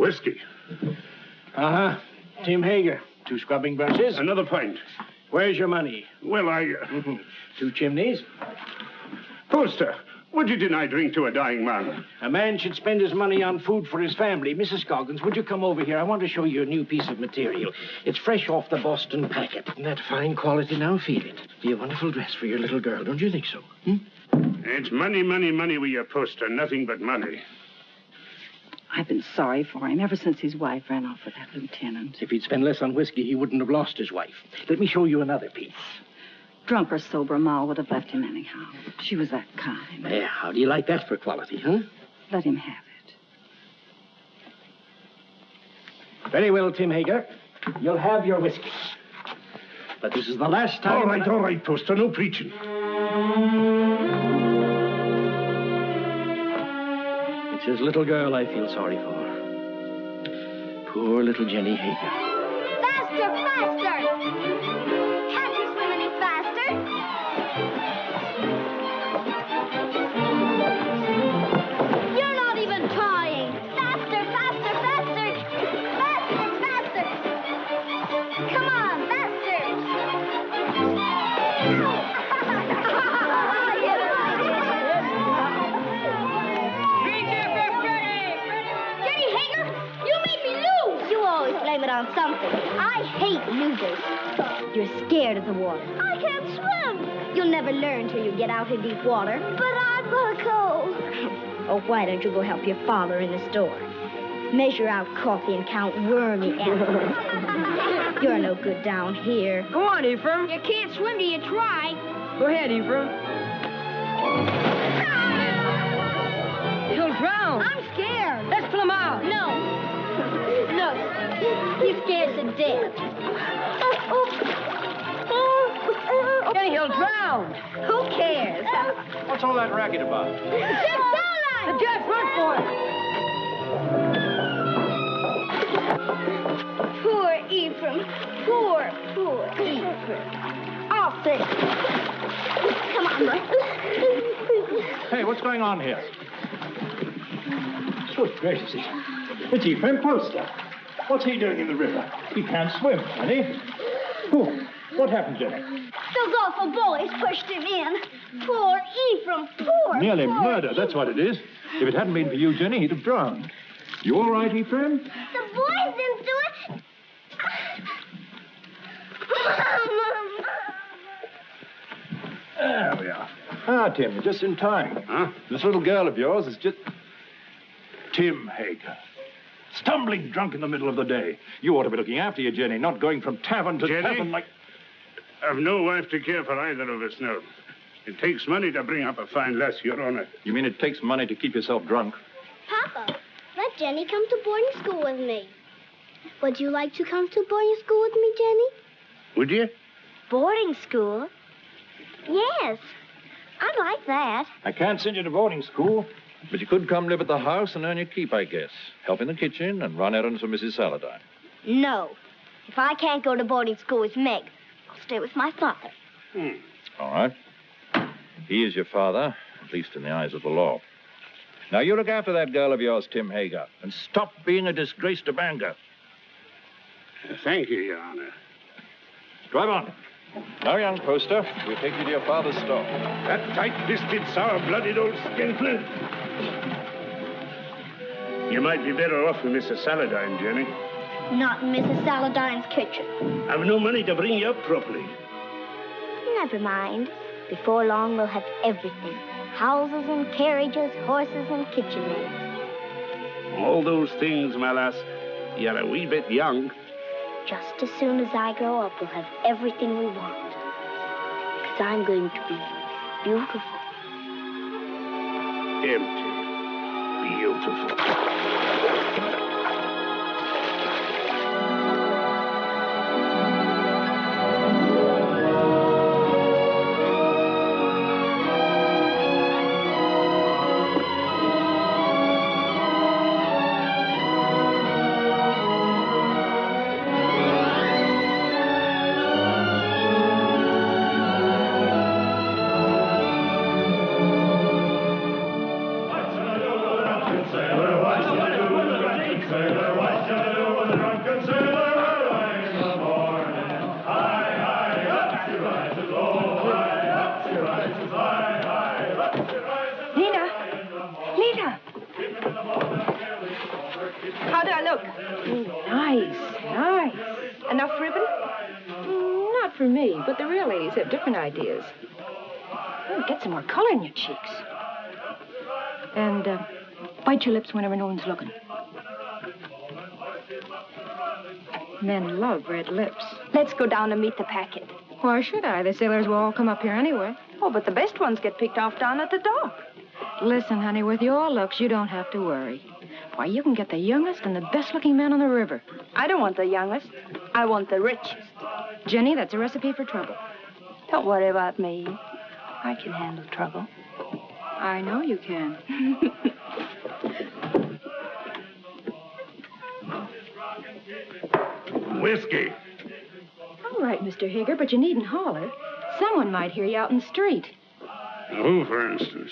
Whiskey. Uh-huh. Tim Hager. 2 scrubbing brushes. Another pint. Where's your money? Well, 2 chimneys. Poster, would you deny drink to a dying man? A man should spend his money on food for his family. Mrs. Scoggins, would you come over here? I want to show you a new piece of material. It's fresh off the Boston packet. Isn't that fine quality? Now feel it. Be a wonderful dress for your little girl, don't you think so? It's money, money, money with your Poster. Nothing but money. I've been sorry for him ever since his wife ran off with that lieutenant. If he'd spent less on whiskey, he wouldn't have lost his wife. Let me show you another piece. Drunk or sober, Ma would have left him anyhow. She was that kind. Yeah, how do you like that for quality, huh? Let him have it. Very well, Tim Hager. You'll have your whiskey. But this is the last time... All right, Poster. No preaching. It's his little girl I feel sorry for. Poor little Jenny Hager. Faster, faster! Can't you swim any faster? You're not even trying. Faster, faster, faster! Faster, faster! Come on, faster! Jenny Hager, you made me lose! You always blame it on something. I hate losers. You're scared of the water. I can't swim. You'll never learn till you get out in deep water. But I'm gonna go. Oh, why don't you go help your father in the store? Measure out coffee and count wormy apples. You're no good down here. Go on, Ephraim. You can't swim till you try. Go ahead, Ephraim. He'll drown. I'm scared. Let's pull him out. No. No. He's scared to death. Then he'll drown. Who cares? What's all that racket about? The Jeff, run for it. Poor Ephraim. Poor Ephraim. Off it. Come on, boy. Hey, what's going on here? Good gracious. It's Ephraim Poster. What's he doing in the river? He can't swim, can he? Oh, what happened, Jenny? Those awful boys pushed him in. Poor Ephraim, poor. Nearly murder, that's what it is. If it hadn't been for you, Jenny, he'd have drowned. You all right, Ephraim? The boys didn't do it. There we are. Ah, Tim, you're just in time. Huh? This little girl of yours is just... Tim Hager. Stumbling drunk in the middle of the day. You ought to be looking after you, Jenny, not going from tavern to Jenny? tavern like... I've no wife to care for either of us now. It takes money to bring up a fine lass, Your Honor. You mean it takes money to keep yourself drunk? Papa, let Jenny come to boarding school with me. Would you like to come to boarding school with me, Jenny? Would you? Boarding school? Yes, I'd like that. I can't send you to boarding school, but you could come live at the house and earn your keep, I guess. Help in the kitchen and run errands for Mrs. Saladine. No. If I can't go to boarding school with Meg, I'll stay with my father. All right. He is your father, at least in the eyes of the law. Now, you look after that girl of yours, Tim Hager, and stop being a disgrace to Bangor. Thank you, Your Honor. Drive on. Now, young Poster, we'll take you to your father's store. That tight-fisted, sour-blooded old skinflint. You might be better off with Mrs. Saladine, Jenny. Not in Mrs. Saladine's kitchen. I've no money to bring you up properly. Never mind. Before long, we'll have everything. Houses and carriages, horses and kitchen maids. All those things, my lass, you're a wee bit young. Just as soon as I grow up, we'll have everything we want. Because I'm going to be beautiful. Empty. Beautiful. Nice, nice. Enough ribbon? Not for me, but the real ladies have different ideas. Oh, get some more color in your cheeks. And bite your lips whenever no one's looking. Men love red lips. Let's go down and meet the packet. Why should I? The sailors will all come up here anyway. Oh, but the best ones get picked off down at the dock. Listen, honey, with your looks, you don't have to worry. Why, you can get the youngest and the best-looking man on the river. I don't want the youngest. I want the richest. Jenny, that's a recipe for trouble. Don't worry about me. I can handle trouble. I know you can. Whiskey. All right, Mr. Hager, but you needn't holler. Someone might hear you out in the street. Who, for instance?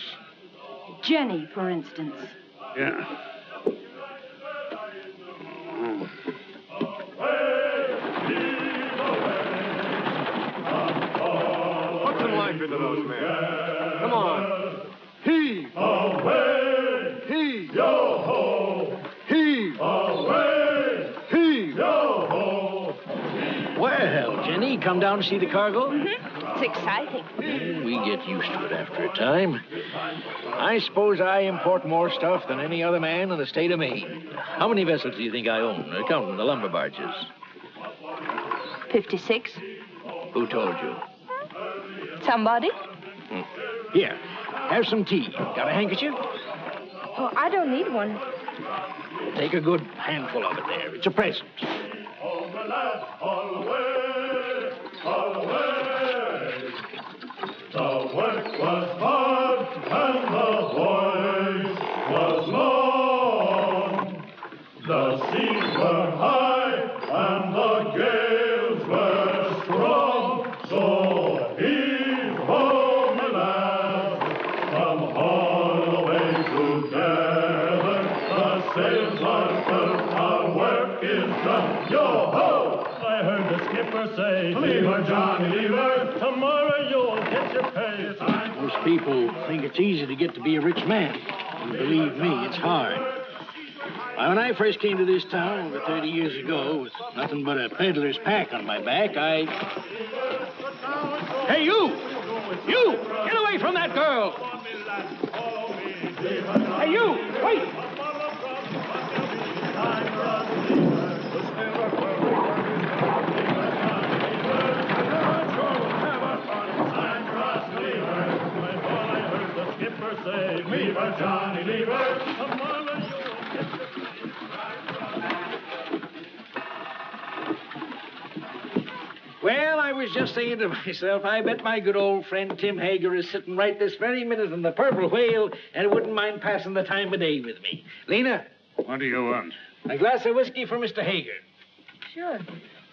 Jenny, for instance. Yeah. Put some life into those men. Come on. Heave. Away. Heave. Yo-ho. Heave. Away. Heave. Yo-ho. Well, Jenny, come down to see the cargo? It's exciting. We get used to it after a time. I suppose I import more stuff than any other man in the state of Maine. How many vessels do you think I own, counting the lumber barges? 56. Who told you? Somebody? Here, have some tea. Got a handkerchief? Oh, I don't need one. Take a good handful of it there. It's a present. The work was hard and the voice was long. The seas were high and the gales were strong. So heave home the last from Holloway to Devon. The sails are filled, our work is done. Yo-ho! I heard the skipper say, leave her, Johnny, leave her. Tomorrow you'll get your pay. Most people think it's easy to get to be a rich man. And believe me, it's hard. Why, when I first came to this town over 30 years ago with nothing but a peddler's pack on my back, Hey, you! You! Get away from that girl! Hey, you! Wait! Leave her, Johnny, leave her. Well, I was just saying to myself, I bet my good old friend Tim Hager is sitting right this very minute in the Purple Whale and wouldn't mind passing the time of day with me. Lena? What do you want? A glass of whiskey for Mr. Hager. Sure.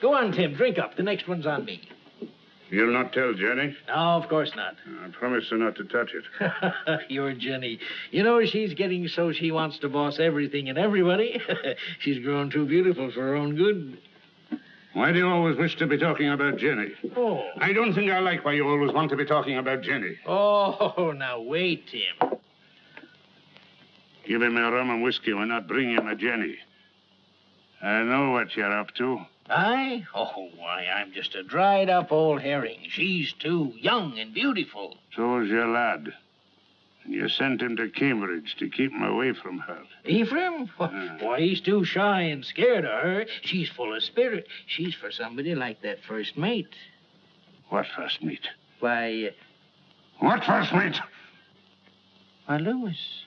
Go on, Tim. Drink up. The next one's on me. You'll not tell Jenny? No, of course not. I promise her not to touch it. You're Jenny. You know, she's getting so she wants to boss everything and everybody. She's grown too beautiful for her own good. Why do you always wish to be talking about Jenny? Oh. I don't think I like why you always want to be talking about Jenny. Oh, now wait, Tim. Give him a rum and whiskey. We're not bringing him a Jenny. I know what you're up to. I? Oh, why, I'm just a dried-up old herring. She's too young and beautiful. So's your lad. And you sent him to Cambridge to keep him away from her. Ephraim? Why, he's too shy and scared of her. She's full of spirit. She's for somebody like that first mate. What first mate? Why, What first mate? why, Lewis.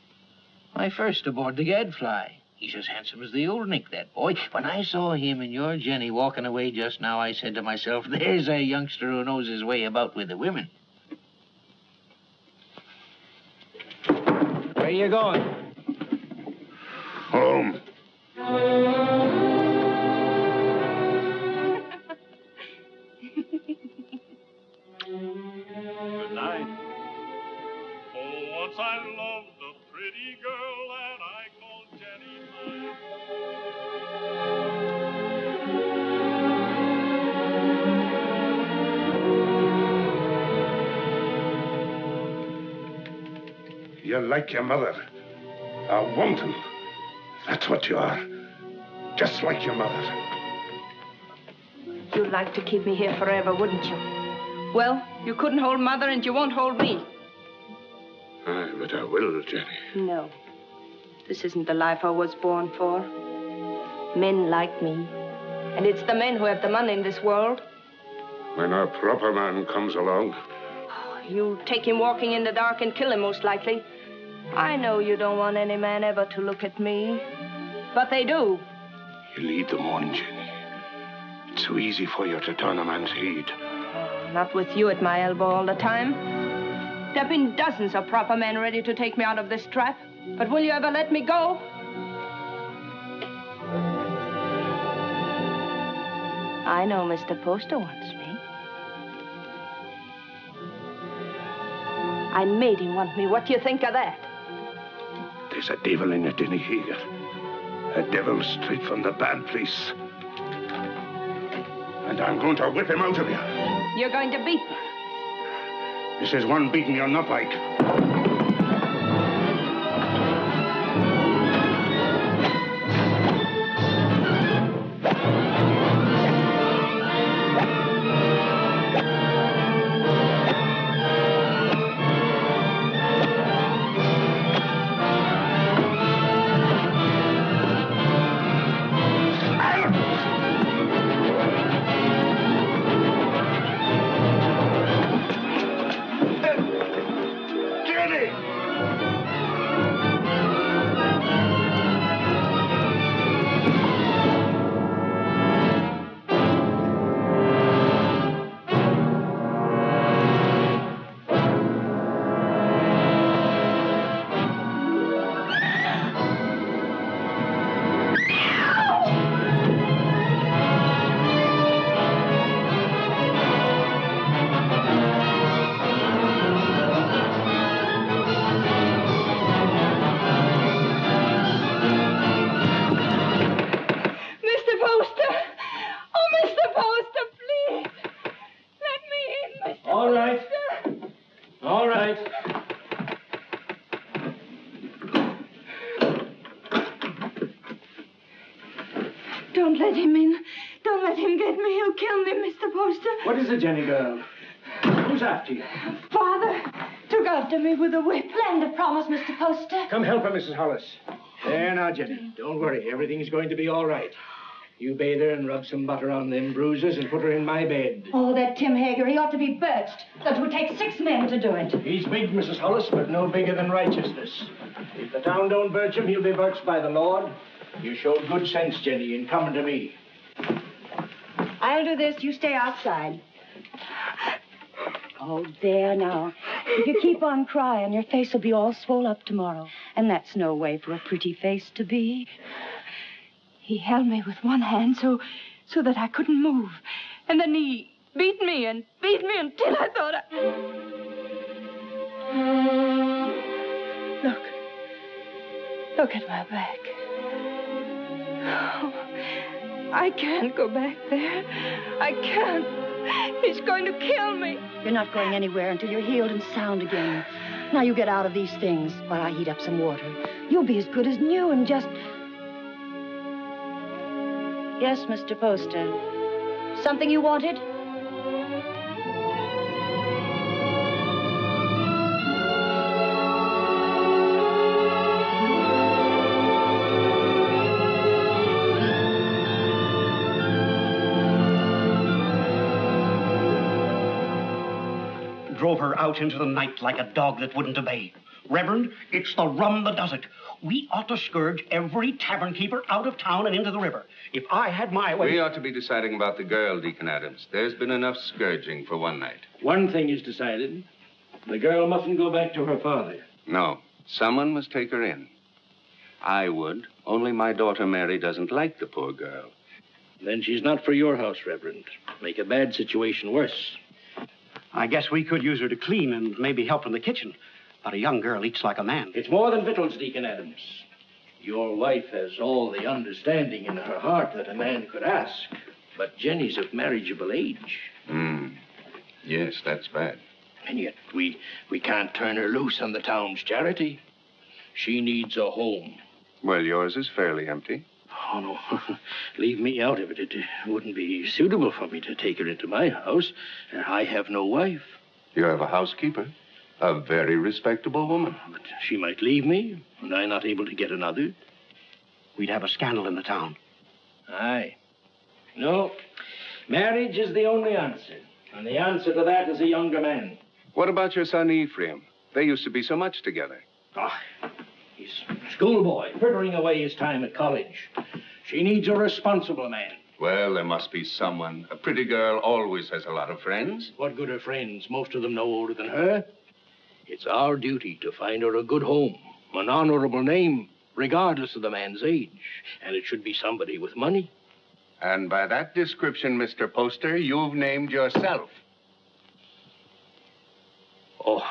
My first aboard the Gadfly. He's as handsome as the old Nick, that boy. When I saw him and your Jenny walking away just now, I said to myself, there's a youngster who knows his way about with the women. Where you going? Home. Good night. Oh, once I loved a pretty girl that I called Jenny mine. You're like your mother. A wanton. That's what you are. just like your mother. You'd like to keep me here forever, wouldn't you? Well, you couldn't hold Mother and you won't hold me. Aye, but I will, Jenny. No. This isn't the life I was born for. Men like me. And it's the men who have the money in this world. When a proper man comes along. You'll take him walking in the dark and kill him, most likely. I know you don't want any man ever to look at me. But they do. You lead them on, Jenny. It's so easy for you to turn a man's head. Not with you at my elbow all the time. There have been dozens of proper men ready to take me out of this trap. But will you ever let me go? I know Mr. Poster wants me. I made him want me. What do you think of that? There's a devil in it, Jenny Hager. A devil straight from the bad place. And I'm going to whip him out of you. You're going to beat me. This is one beating you'll not like. Don't let him in. Don't let him get me. He'll kill me, Mr. Poster. What is it, Jenny girl? Who's after you? Father took after me with a whip. Land of promise, Mr. Poster. Come help her, Mrs. Hollis. There now, Jenny. Don't worry. Everything's going to be all right. You bathe her and rub some butter on them bruises and put her in my bed. Oh, that Tim Hager, he ought to be birched. That would take 6 men to do it. He's big, Mrs. Hollis, but no bigger than righteousness. If the town don't birch him, he'll be birched by the Lord. You showed good sense, Jenny, in coming to me. I'll do this. You stay outside. Oh, there now. If you keep on crying, your face will be all swole up tomorrow. And that's no way for a pretty face to be. He held me with one hand so that I couldn't move. And then he beat me until I thought Look at my back. Oh, I can't go back there. I can't. He's going to kill me. You're not going anywhere until you're healed and sound again. Now you get out of these things while I heat up some water. You'll be as good as new and just... Yes, Mr. Poster. Something you wanted? Drove her out into the night like a dog that wouldn't obey. Reverend, it's the rum that does it. We ought to scourge every tavern keeper out of town and into the river. If I had my way... We ought to be deciding about the girl, Deacon Adams. There's been enough scourging for one night. One thing is decided. The girl mustn't go back to her father. No. Someone must take her in. I would, only my daughter Mary doesn't like the poor girl. Then she's not for your house, Reverend. Make a bad situation worse. I guess we could use her to clean and maybe help in the kitchen. But a young girl eats like a man. It's more than victuals, Deacon Adams. Your wife has all the understanding in her heart that a man could ask. But Jenny's of marriageable age. Yes, that's bad. And yet we can't turn her loose on the town's charity. She needs a home. Well, yours is fairly empty. Oh, no. Leave me out of it. It wouldn't be suitable for me to take her into my house. I have no wife. You have a housekeeper, a very respectable woman. But she might leave me, and I not able to get another. We'd have a scandal in the town. Aye. No, marriage is the only answer. And the answer to that is a younger man. What about your son Ephraim? They used to be so much together. Ah, he's a schoolboy, frittering away his time at college. She needs a responsible man. Well, there must be someone. A pretty girl always has a lot of friends. What good are friends? Most of them no older than her. It's our duty to find her a good home, an honorable name, regardless of the man's age. And it should be somebody with money. And by that description, Mr. Poster, you've named yourself. Oh,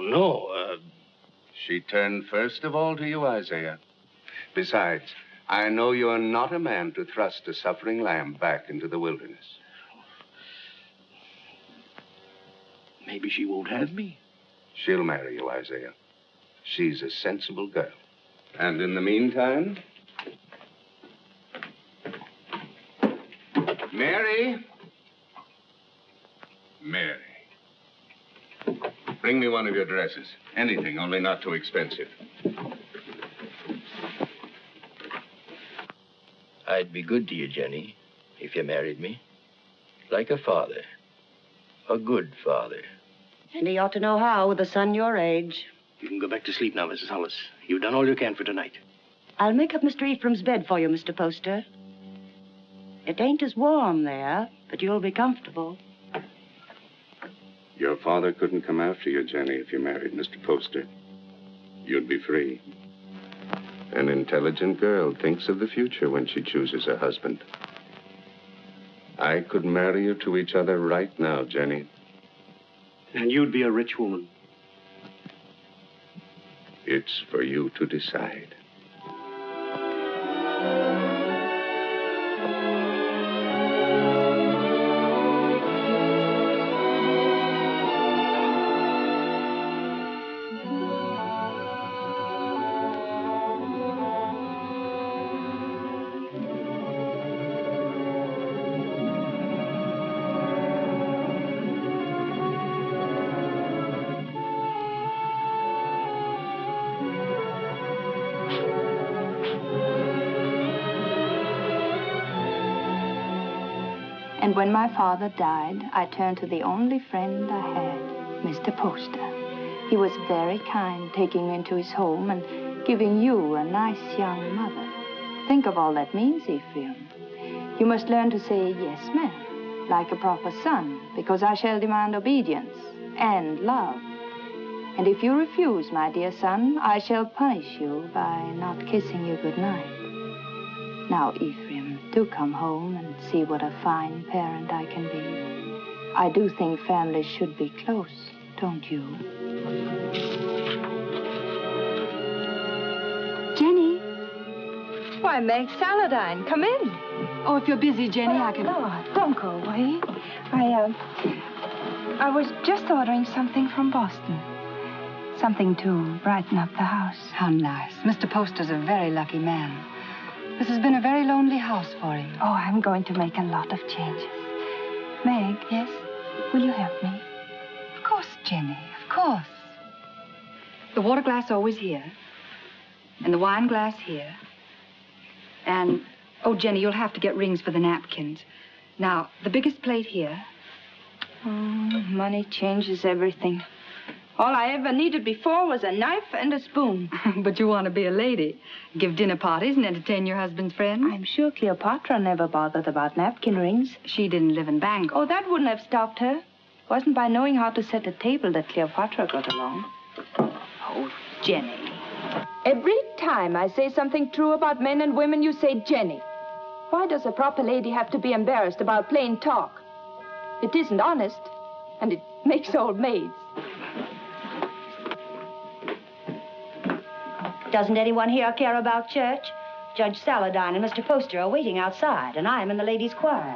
no. She turned first of all to you, Isaiah. Besides, I know you're not a man to thrust a suffering lamb back into the wilderness. Maybe she won't have me. She'll marry you, Isaiah. She's a sensible girl. And in the meantime... Mary? Mary. Bring me one of your dresses. Anything, only not too expensive. I'd be good to you, Jenny, if you married me. Like a father. A good father. And he ought to know how with a son your age. You can go back to sleep now, Mrs. Hollis. You've done all you can for tonight. I'll make up Mr. Ephraim's bed for you, Mr. Poster. It ain't as warm there, but you'll be comfortable. Your father couldn't come after you, Jenny, if you married Mr. Poster. You'd be free. An intelligent girl thinks of the future when she chooses a husband. I could marry you to each other right now, Jenny. And you'd be a rich woman. It's for you to decide. And when my father died, I turned to the only friend I had, Mr. Poster. He was very kind, taking me into his home and giving you a nice young mother. Think of all that means, Ephraim. You must learn to say yes, ma'am, like a proper son, because I shall demand obedience and love. And if you refuse, my dear son, I shall punish you by not kissing you goodnight. Now, Ephraim, do come home and see what a fine parent I can be. I do think families should be close, don't you? Jenny? Why, Meg Saladine, come in. Oh, if you're busy, Jenny, I can... No, don't go away. I was just ordering something from Boston. Something to brighten up the house. How nice. Mr. Poster's a very lucky man. This has been a very lonely house for him. Oh, I'm going to make a lot of changes. Meg? Yes? Will you help me? Of course, Jenny, of course. The water glass always here. And the wine glass here. And, oh, Jenny, you'll have to get rings for the napkins. Now, the biggest plate here. Oh, money changes everything. All I ever needed before was a knife and a spoon. But you want to be a lady. Give dinner parties and entertain your husband's friends. I'm sure Cleopatra never bothered about napkin rings. She didn't live in Bangor. Oh, that wouldn't have stopped her. It wasn't by knowing how to set a table that Cleopatra got along. Oh, Jenny. Every time I say something true about men and women, you say Jenny. Why does a proper lady have to be embarrassed about plain talk? It isn't honest, and it makes old maids. Doesn't anyone here care about church? Judge Saladine and Mr. Poster are waiting outside, and I am in the ladies' choir.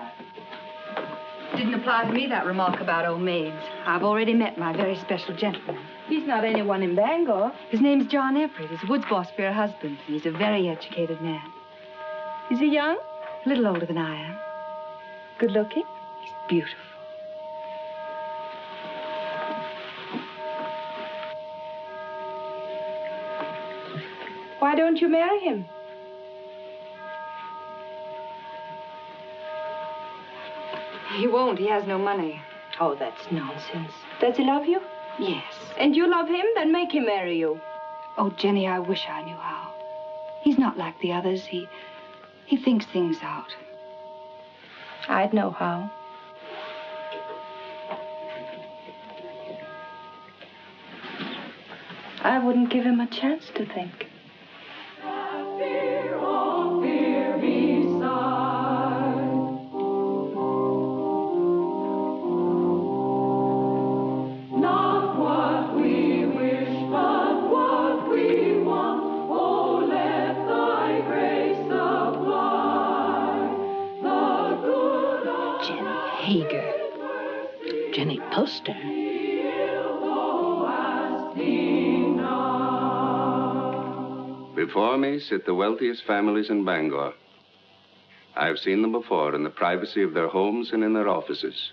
Didn't apply to me, that remark about old maids. I've already met my very special gentleman. He's not anyone in Bangor. His name's John Everett. He's Wood's boss for her husband. And he's a very educated man. Is he young? A little older than I am. Good looking? He's beautiful. Why don't you marry him? He won't. He has no money. Oh, that's nonsense. Does he love you? Yes. And you love him? Then make him marry you. Oh, Jenny, I wish I knew how. He's not like the others. He thinks things out. I'd know how. I wouldn't give him a chance to think. Hager. Jenny Poster. Before me sit the wealthiest families in Bangor. I've seen them before in the privacy of their homes and in their offices.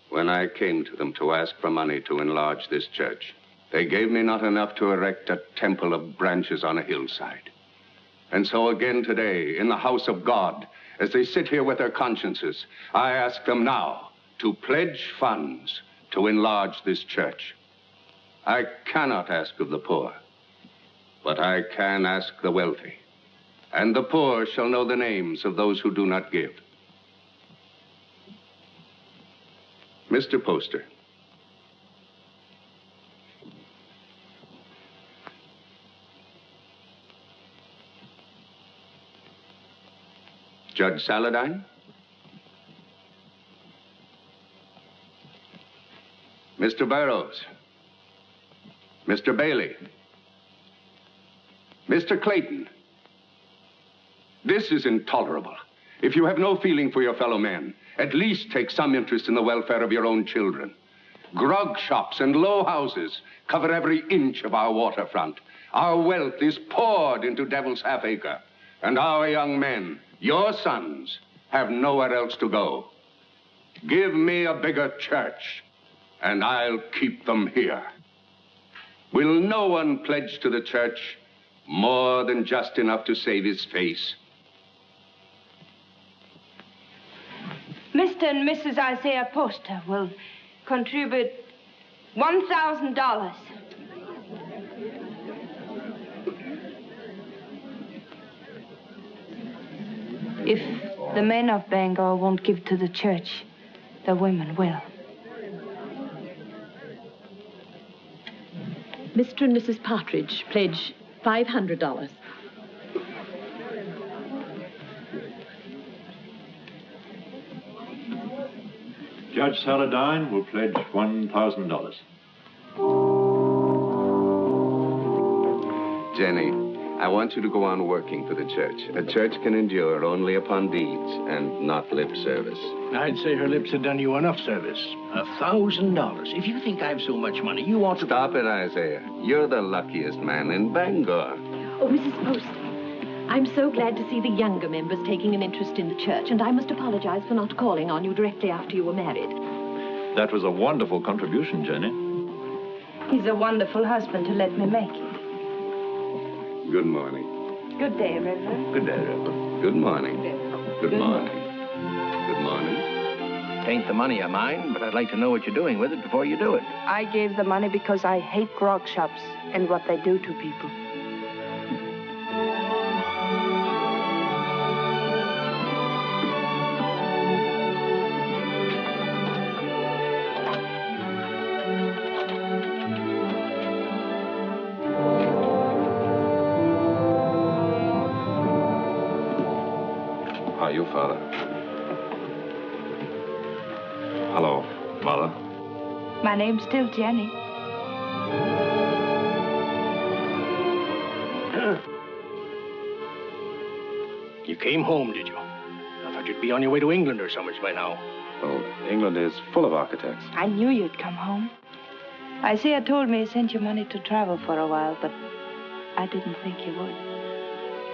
When I came to them to ask for money to enlarge this church, they gave me not enough to erect a temple of branches on a hillside. And so again today, in the house of God, as they sit here with their consciences, I ask them now to pledge funds to enlarge this church. I cannot ask of the poor, but I can ask the wealthy. And the poor shall know the names of those who do not give. Mr. Poster. Judge Saladine? Mr. Burroughs? Mr. Bailey? Mr. Clayton? This is intolerable. If you have no feeling for your fellow men, at least take some interest in the welfare of your own children. Grog shops and low houses cover every inch of our waterfront. Our wealth is poured into Devil's Half-Acre. And our young men, your sons, have nowhere else to go. Give me a bigger church, and I'll keep them here. Will no one pledge to the church more than just enough to save his face? Mr. and Mrs. Isaiah Poster will contribute $1,000. If the men of Bangor won't give to the church, the women will. Mr. and Mrs. Partridge pledge $500. Judge Saladine will pledge $1,000. Jenny, I want you to go on working for the church. A church can endure only upon deeds and not lip service. I'd say her lips had done you enough service. $1,000. If you think I've so much money, you ought to... Stop it, Isaiah. You're the luckiest man in Bangor. Oh, Mrs. Poster, I'm so glad to see the younger members taking an interest in the church, and I must apologize for not calling on you directly after you were married. That was a wonderful contribution, Jenny. He's a wonderful husband to let me make it. Good morning. Good day, Reverend. Good day, Reverend. Good morning. Good morning. Good morning. It ain't the money I mind, but I'd like to know what you're doing with it before you do it. I gave the money because I hate grog shops and what they do to people. How are you, Father? Hello, Mother. My name's still Jenny. You came home, did you? I thought you'd be on your way to England or somewhere by now. Oh, England is full of architects. I knew you'd come home. Isaiah told me he sent you money to travel for a while, but I didn't think you would.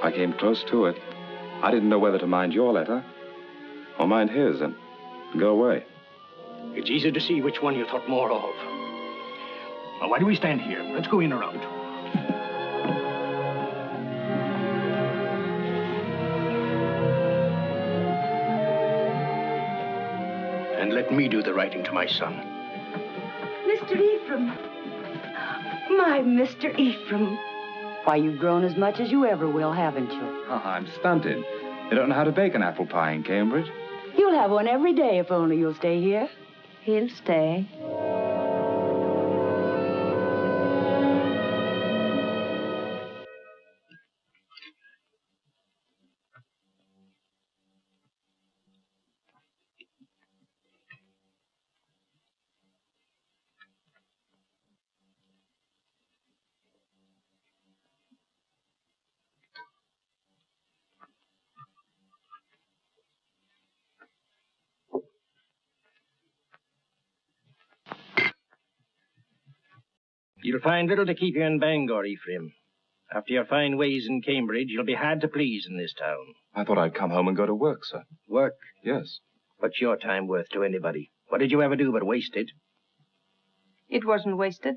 I came close to it. I didn't know whether to mind your letter or mind his and go away. It's easy to see which one you thought more of. Now, why do we stand here? Let's go in around. And let me do the writing to my son. Mr. Ephraim. My Mr. Ephraim. Why, you've grown as much as you ever will, haven't you? Oh, I'm stunted. They don't know how to bake an apple pie in Cambridge. You'll have one every day if only you'll stay here. He'll stay. You'll find little to keep you in Bangor, Ephraim. After your fine ways in Cambridge, you'll be hard to please in this town. I thought I'd come home and go to work, sir. Work? Yes. What's your time worth to anybody? What did you ever do but waste it? It wasn't wasted.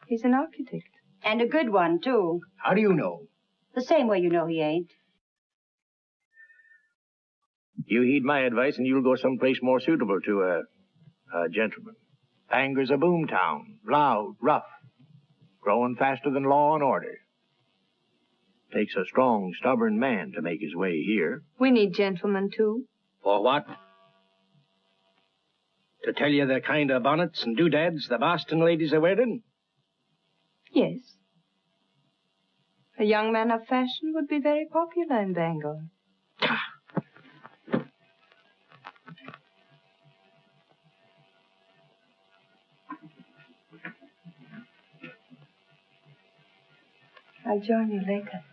He's an architect. And a good one, too. How do you know? The same way you know he ain't. You heed my advice and you'll go someplace more suitable to a gentleman. Bangor's a boom town. Loud, rough. Growing faster than law and order. Takes a strong, stubborn man to make his way here. We need gentlemen, too. For what? To tell you the kind of bonnets and doodads the Boston ladies are wearing? Yes. A young man of fashion would be very popular in Bangor. I'll join you later.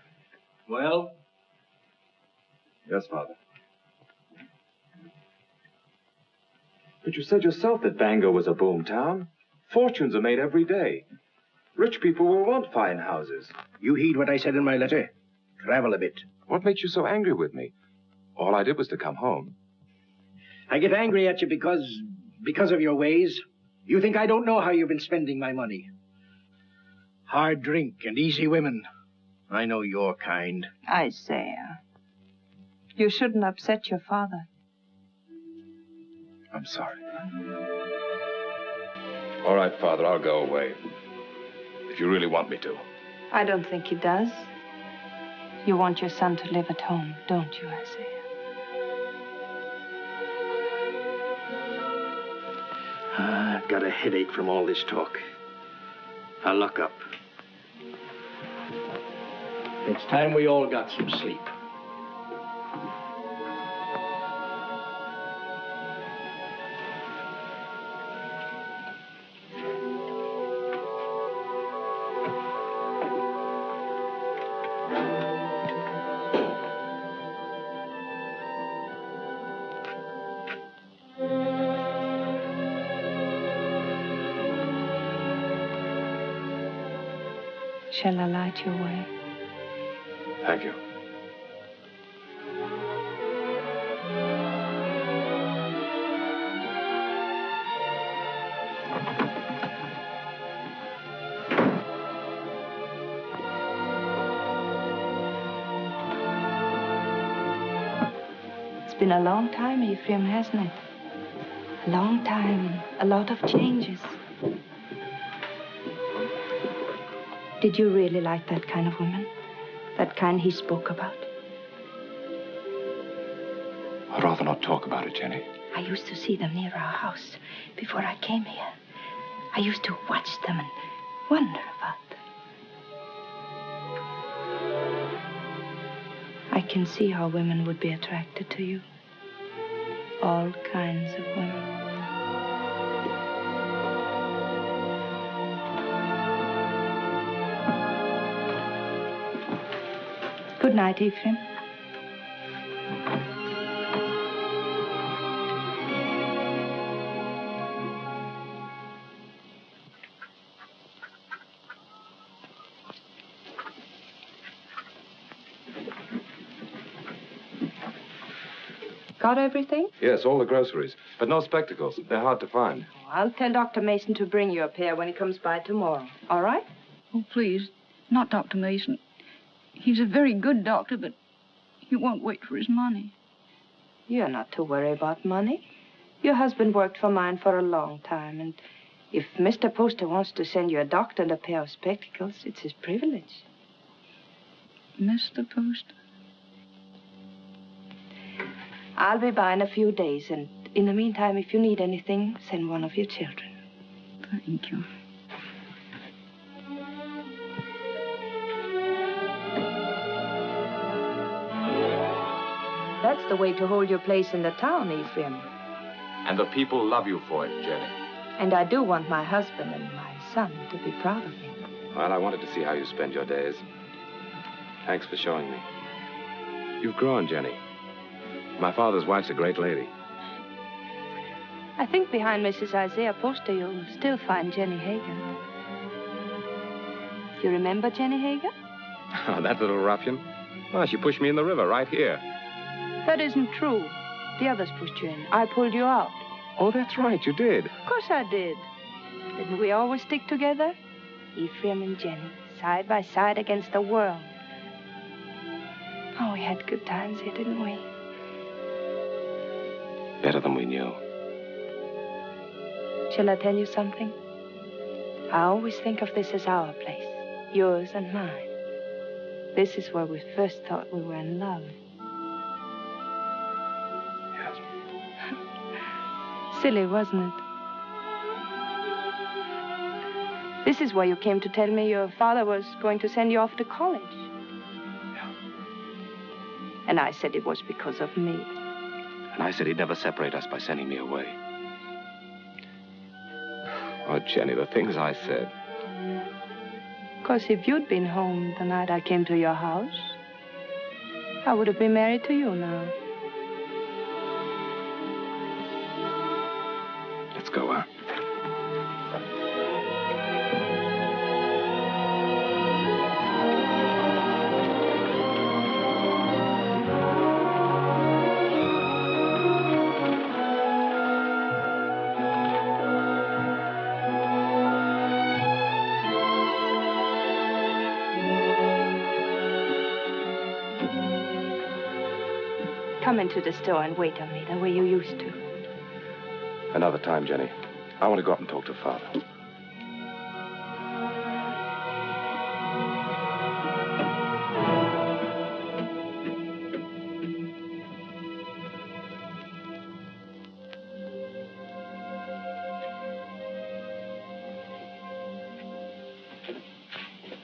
Well? Yes, Father. But you said yourself that Bangor was a boom town. Fortunes are made every day. Rich people will want fine houses. You heed what I said in my letter. Travel a bit. What makes you so angry with me? All I did was to come home. I get angry at you because of your ways. You think I don't know how you've been spending my money. Hard drink and easy women. I know your kind. Isaiah, you shouldn't upset your father. I'm sorry. All right, Father, I'll go away. If you really want me to. I don't think he does. You want your son to live at home, don't you, Isaiah? I've got a headache from all this talk. I'll lock up. It's time we all got some sleep. Shall I light your way? Thank you. It's been a long time, Ephraim, hasn't it? A long time, a lot of changes. Did you really like that kind of woman? That kind he spoke about? I'd rather not talk about it, Jenny. I used to see them near our house before I came here. I used to watch them and wonder about them. I can see how women would be attracted to you. All kinds of women. Good night, Ephraim. Got everything? Yes, all the groceries. But no spectacles. They're hard to find. I'll tell Dr. Mason to bring you a pair when he comes by tomorrow. All right? Oh, please, not Dr. Mason. He's a very good doctor, but he won't wait for his money. You're not to worry about money. Your husband worked for mine for a long time, and if Mr. Poster wants to send you a doctor and a pair of spectacles, it's his privilege. Mr. Poster? I'll be by in a few days, and in the meantime, if you need anything, send one of your children. Thank you. That's the way to hold your place in the town, Ephraim. And the people love you for it, Jenny. And I do want my husband and my son to be proud of me. Well, I wanted to see how you spend your days. Thanks for showing me. You've grown, Jenny. My father's wife's a great lady. I think behind Mrs. Isaiah Poster, you'll still find Jenny Hager. You remember Jenny Hager? Oh, that little ruffian? Oh, she pushed me in the river right here. That isn't true. The others pushed you in. I pulled you out. Oh, that's right, you did. Of course I did. Didn't we always stick together? Ephraim and Jenny, side by side against the world. Oh, we had good times here, didn't we? Better than we knew. Shall I tell you something? I always think of this as our place, yours and mine. This is where we first thought we were in love. Yes. Silly, wasn't it? This is where you came to tell me your father was going to send you off to college. Yeah. And I said it was because of me. And I said he'd never separate us by sending me away. Oh, Jenny, the things I said. Of course, if you'd been home the night I came to your house, I would have been married to you now. Let's go, huh? Come into the store and wait on me the way you used to. Another time, Jenny. I want to go up and talk to Father.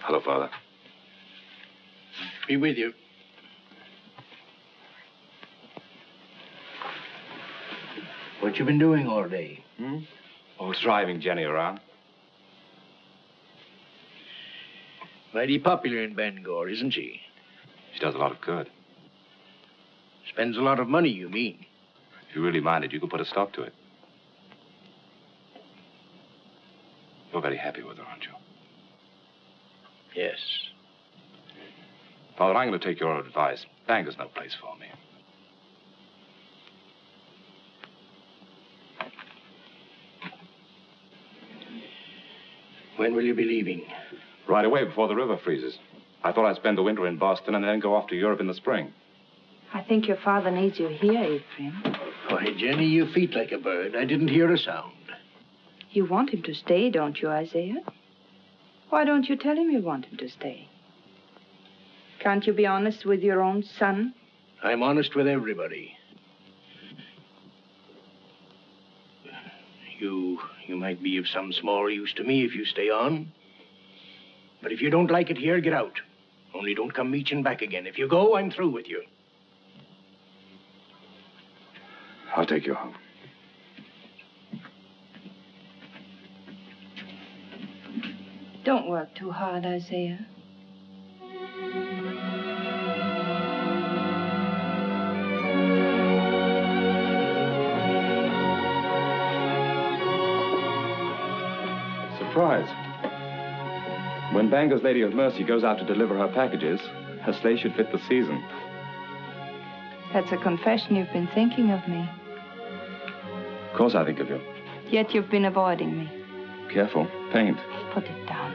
Hello, Father. Be with you. What you been doing all day? Oh, driving Jenny around. Mighty popular in Bangor, isn't she? She does a lot of good. Spends a lot of money, you mean? If you really minded, you could put a stop to it. You're very happy with her, aren't you? Yes. Father, I'm going to take your advice. Bangor's no place for me. When will you be leaving? Right away, before the river freezes. I thought I'd spend the winter in Boston and then go off to Europe in the spring. I think your father needs you here, Ephraim. Why, Jenny, you feet like a bird. I didn't hear a sound. You want him to stay, don't you, Isaiah? Why don't you tell him you want him to stay? Can't you be honest with your own son? I'm honest with everybody. You might be of some small use to me if you stay on. But if you don't like it here, get out. Only don't come meeching back again. If you go, I'm through with you. I'll take you home. Don't work too hard, Isaiah. Surprise. When Bangor's Lady of Mercy goes out to deliver her packages, her sleigh should fit the season. That's a confession you've been thinking of me. Of course I think of you. Yet you've been avoiding me. Careful. Paint. Put it down.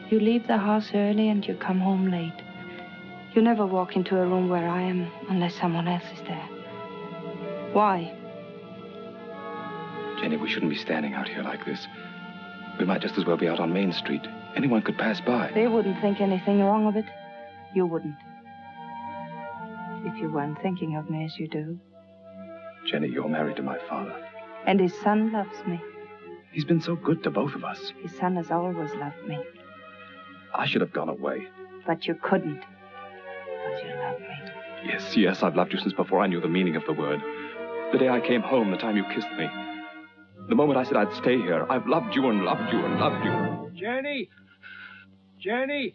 You leave the house early and you come home late. You never walk into a room where I am unless someone else is there. Why? Jenny, we shouldn't be standing out here like this. We might just as well be out on Main Street. Anyone could pass by. They wouldn't think anything wrong of it. You wouldn't. If you weren't thinking of me as you do. Jenny, you're married to my father. And his son loves me. He's been so good to both of us. His son has always loved me. I should have gone away. But you couldn't. Because you love me. Yes, I've loved you since before I knew the meaning of the word. The day I came home, the time you kissed me. The moment I said I'd stay here, I've loved you and loved you and loved you. Jenny! Jenny!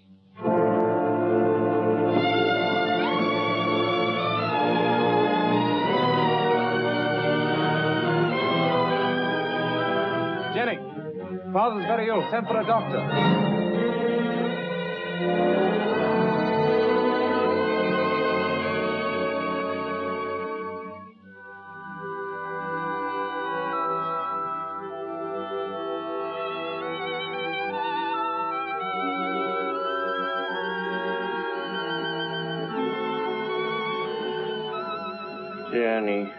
Jenny! Father's very ill. Send for a doctor. Jenny.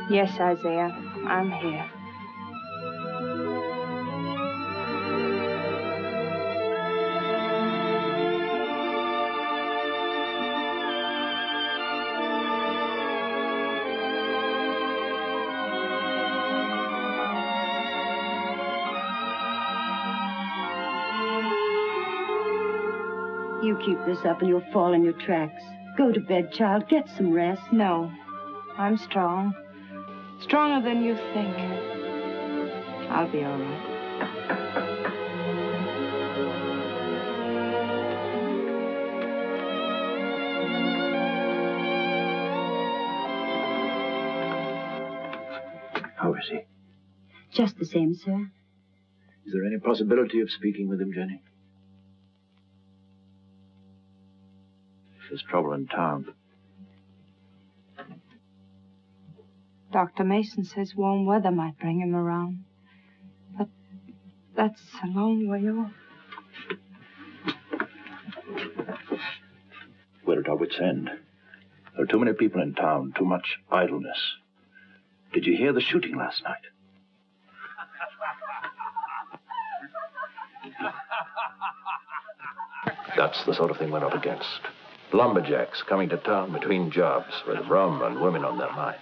Yes, Isaiah, I'm here. You keep this up and you'll fall in your tracks. Go to bed, child. Get some rest. No, I'm strong. Stronger than you think. I'll be all right. How is he? Just the same, sir. Is there any possibility of speaking with him, Jenny? There's trouble in town. Dr. Mason says warm weather might bring him around. But that's a long way off. We're at our wits' end. There are too many people in town, too much idleness. Did you hear the shooting last night? That's the sort of thing we're up against. Lumberjacks coming to town between jobs with rum and women on their minds.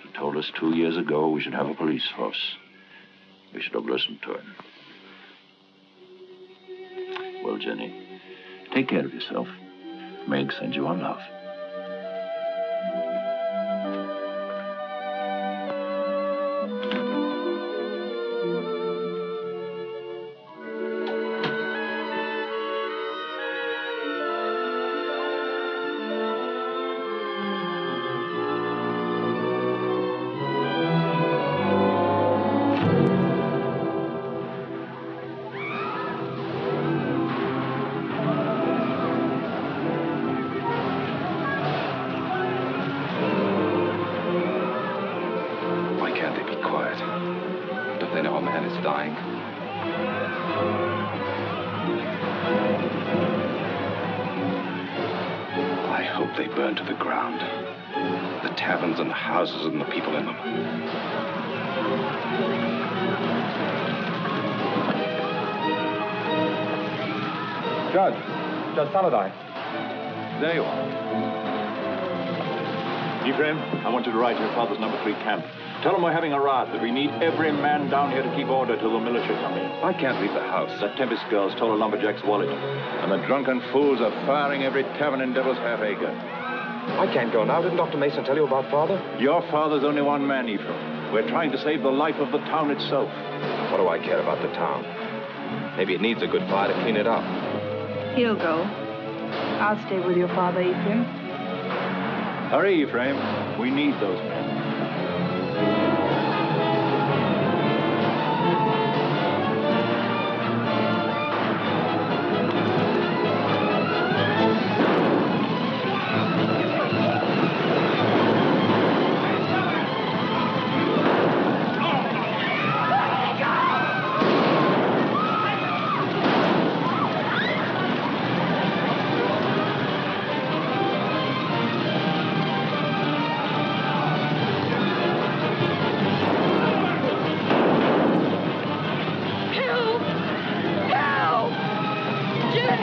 He told us 2 years ago we should have a police force. We should have listened to him. Well, Jenny, take care of yourself. Meg sends you on love. And the people in them. Judge Saladin. There you are. Ephraim, I want you to ride to your father's number 3 camp. Tell him we're having a riot, that we need every man down here to keep order till the militia come in. I can't leave the house. That Tempest girl stole a lumberjack's wallet. And the drunken fools are firing every tavern in Devil's Half Acre. I can't go now. Didn't Dr. Mason tell you about Father? Your father's only one man, Ephraim. We're trying to save the life of the town itself. What do I care about the town? Maybe it needs a good fire to clean it up. He'll go. I'll stay with your father, Ephraim. Hurry, Ephraim. We need those men.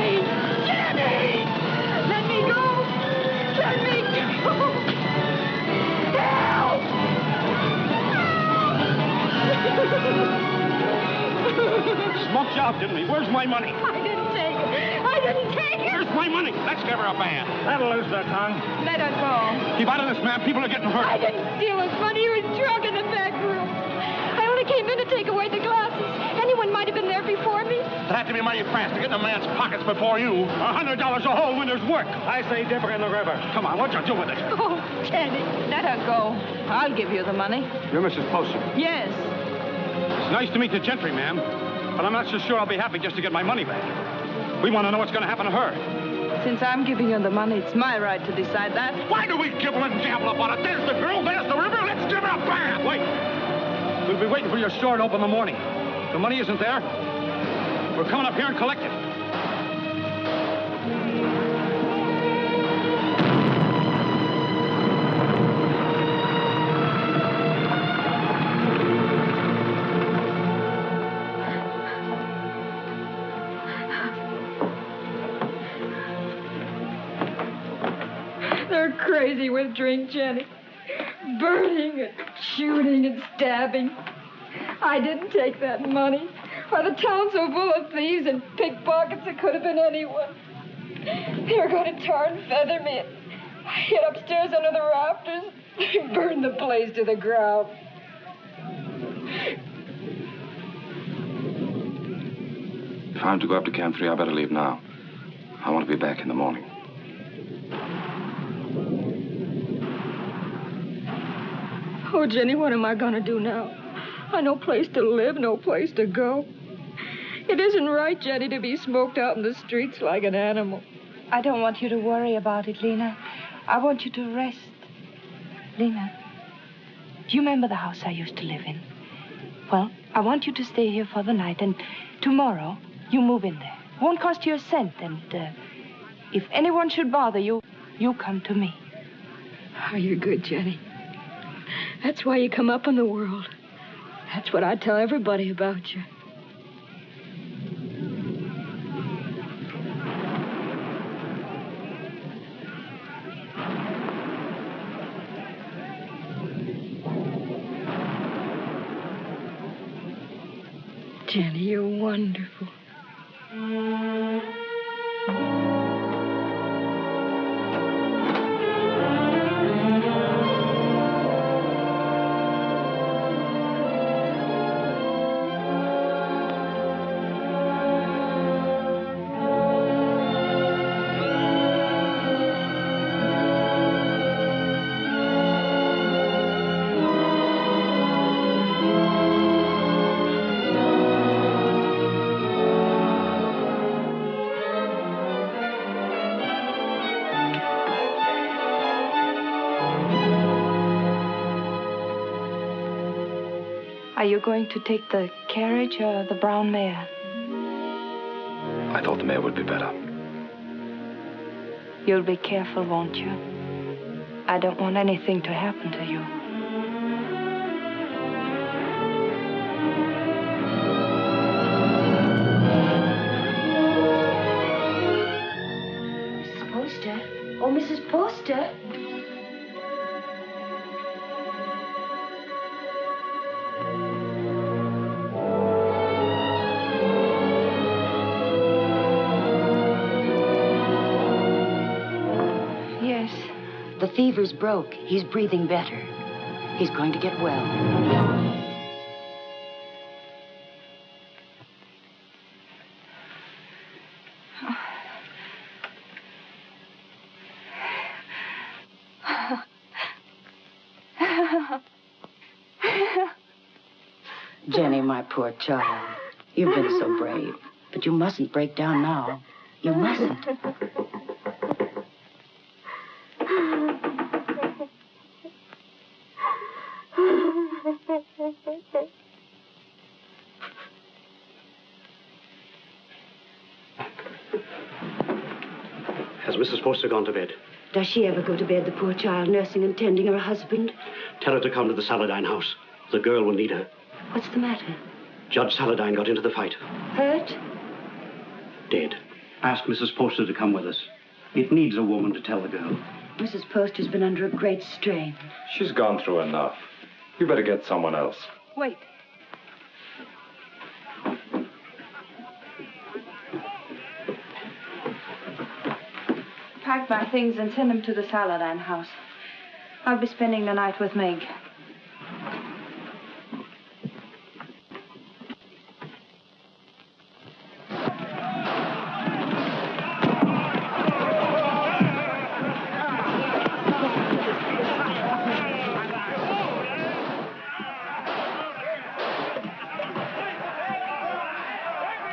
Jenny! Jenny! Let me go! Let me go! Help! Smoked you out, didn't he? Where's my money? I didn't take it. I didn't take it. Where's my money? Let's give her a band. That'll lose their tongue. Let her go. Keep out of this, ma'am. People are getting hurt. I didn't steal his money. He was drunk in the back room. I only came in to take away the glasses. Anyone might have been there before me. It had to be mighty fast to get in a man's pockets before you. $100 a whole winter's work. I say dip her in the river. Come on, what you do with it? Oh, Jenny. Let her go. I'll give you the money. You're Mrs. Poster. Yes. It's nice to meet the gentry, ma'am. But I'm not so sure I'll be happy just to get my money back. We want to know what's going to happen to her. Since I'm giving you the money, it's my right to decide that. Why do we gibble and gabble about it? There's the girl, there's the river. Let's give her a bath. Wait. We'll be waiting for your store to open in the morning. The money isn't there. We're coming up here and collect it. They're crazy with drink, Jenny. Burning and shooting and stabbing. I didn't take that money. Why, the town's so full of thieves and pickpockets, it could have been anyone. They were going to tar and feather me. I hid upstairs under the rafters. They burned the place to the ground. If I'm to go up to Camp 3, I better leave now. I want to be back in the morning. Oh, Jenny, what am I going to do now? No place to live, no place to go. It isn't right, Jenny, to be smoked out in the streets like an animal. I don't want you to worry about it, Lena. I want you to rest. Lena, do you remember the house I used to live in? Well, I want you to stay here for the night, and tomorrow you move in there. Won't cost you a cent, and if anyone should bother you, you come to me. Oh, you're good, Jenny. That's why you come up in the world. That's what I tell everybody about you. Jenny, you're wonderful. Are you going to take the carriage or the brown mare? I thought the mare would be better. You'll be careful, won't you? I don't want anything to happen to you. Mrs. Poster? Oh, Mrs. Poster? The fever's broke. He's breathing better. He's going to get well. Jenny, my poor child. You've been so brave. But you mustn't break down now. You mustn't. Has Mrs. Poster gone to bed? Does she ever go to bed, the poor child, nursing and tending her husband? Tell her to come to the Saladine house. The girl will need her. What's the matter? Judge Saladine got into the fight. Hurt? Dead. Ask Mrs. Poster to come with us. It needs a woman to tell the girl. Mrs. Poster's been under a great strain. She's gone through enough. You better get someone else. Wait. Pack my things and send them to the Saladin house. I'll be spending the night with Meg.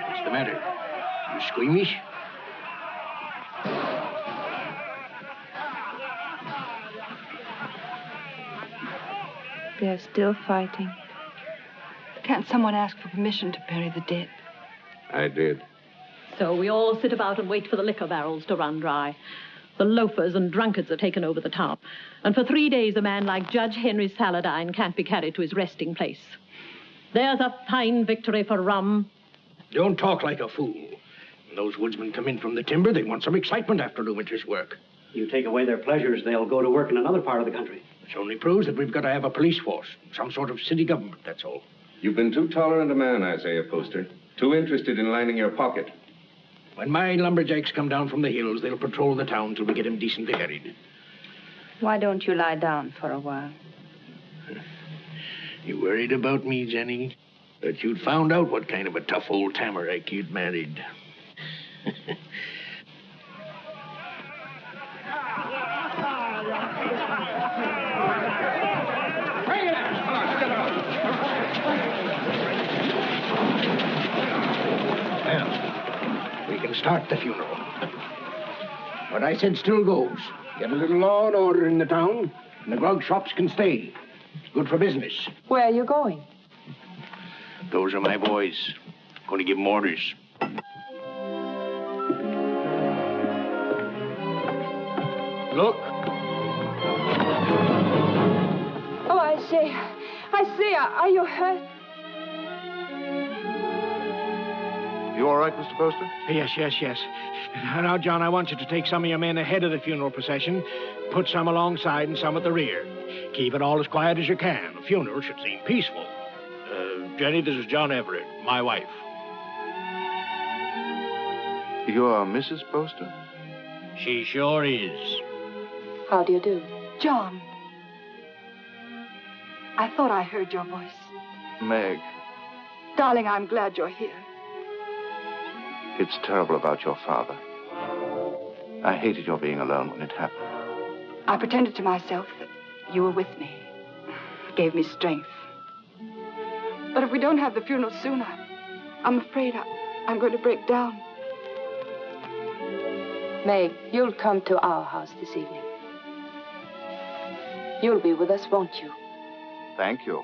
What's the matter? You squeamish? They're still fighting. Can't someone ask for permission to bury the dead? I did. So we all sit about and wait for the liquor barrels to run dry. The loafers and drunkards have taken over the town. And for 3 days, a man like Judge Henry Saladin can't be carried to his resting place. There's a fine victory for rum. Don't talk like a fool. When those woodsmen come in from the timber, they want some excitement after the winter's work. You take away their pleasures, they'll go to work in another part of the country. Which only proves that we've got to have a police force, some sort of city government, that's all. You've been too tolerant a man, Isaiah Poster. Too interested in lining your pocket. When my lumberjacks come down from the hills, they'll patrol the town till we get him decently buried. Why don't you lie down for a while? You worried about me, Jenny? That you'd found out what kind of a tough old tamarack you'd married. Well, we can start the funeral. What I said still goes. Get a little law and order in the town, and the grog shops can stay. It's good for business. Where are you going? Those are my boys. Going to give them orders. Look. Oh, Isaiah, are you hurt? You all right, Mr. Poster? Yes. Now, John, I want you to take some of your men ahead of the funeral procession, put some alongside and some at the rear. Keep it all as quiet as you can. The funeral should seem peaceful. Jenny, this is John Everett, my wife. You're Mrs. Poster? She sure is. How do you do? John. I thought I heard your voice. Meg, Darling, I'm glad you're here. it's terrible about your father. I hated your being alone when it happened. I pretended to myself that you were with me. It gave me strength. But if we don't have the funeral soon, I'm afraid I'm going to break down. Meg, you'll come to our house this evening. You'll be with us, won't you? Thank you.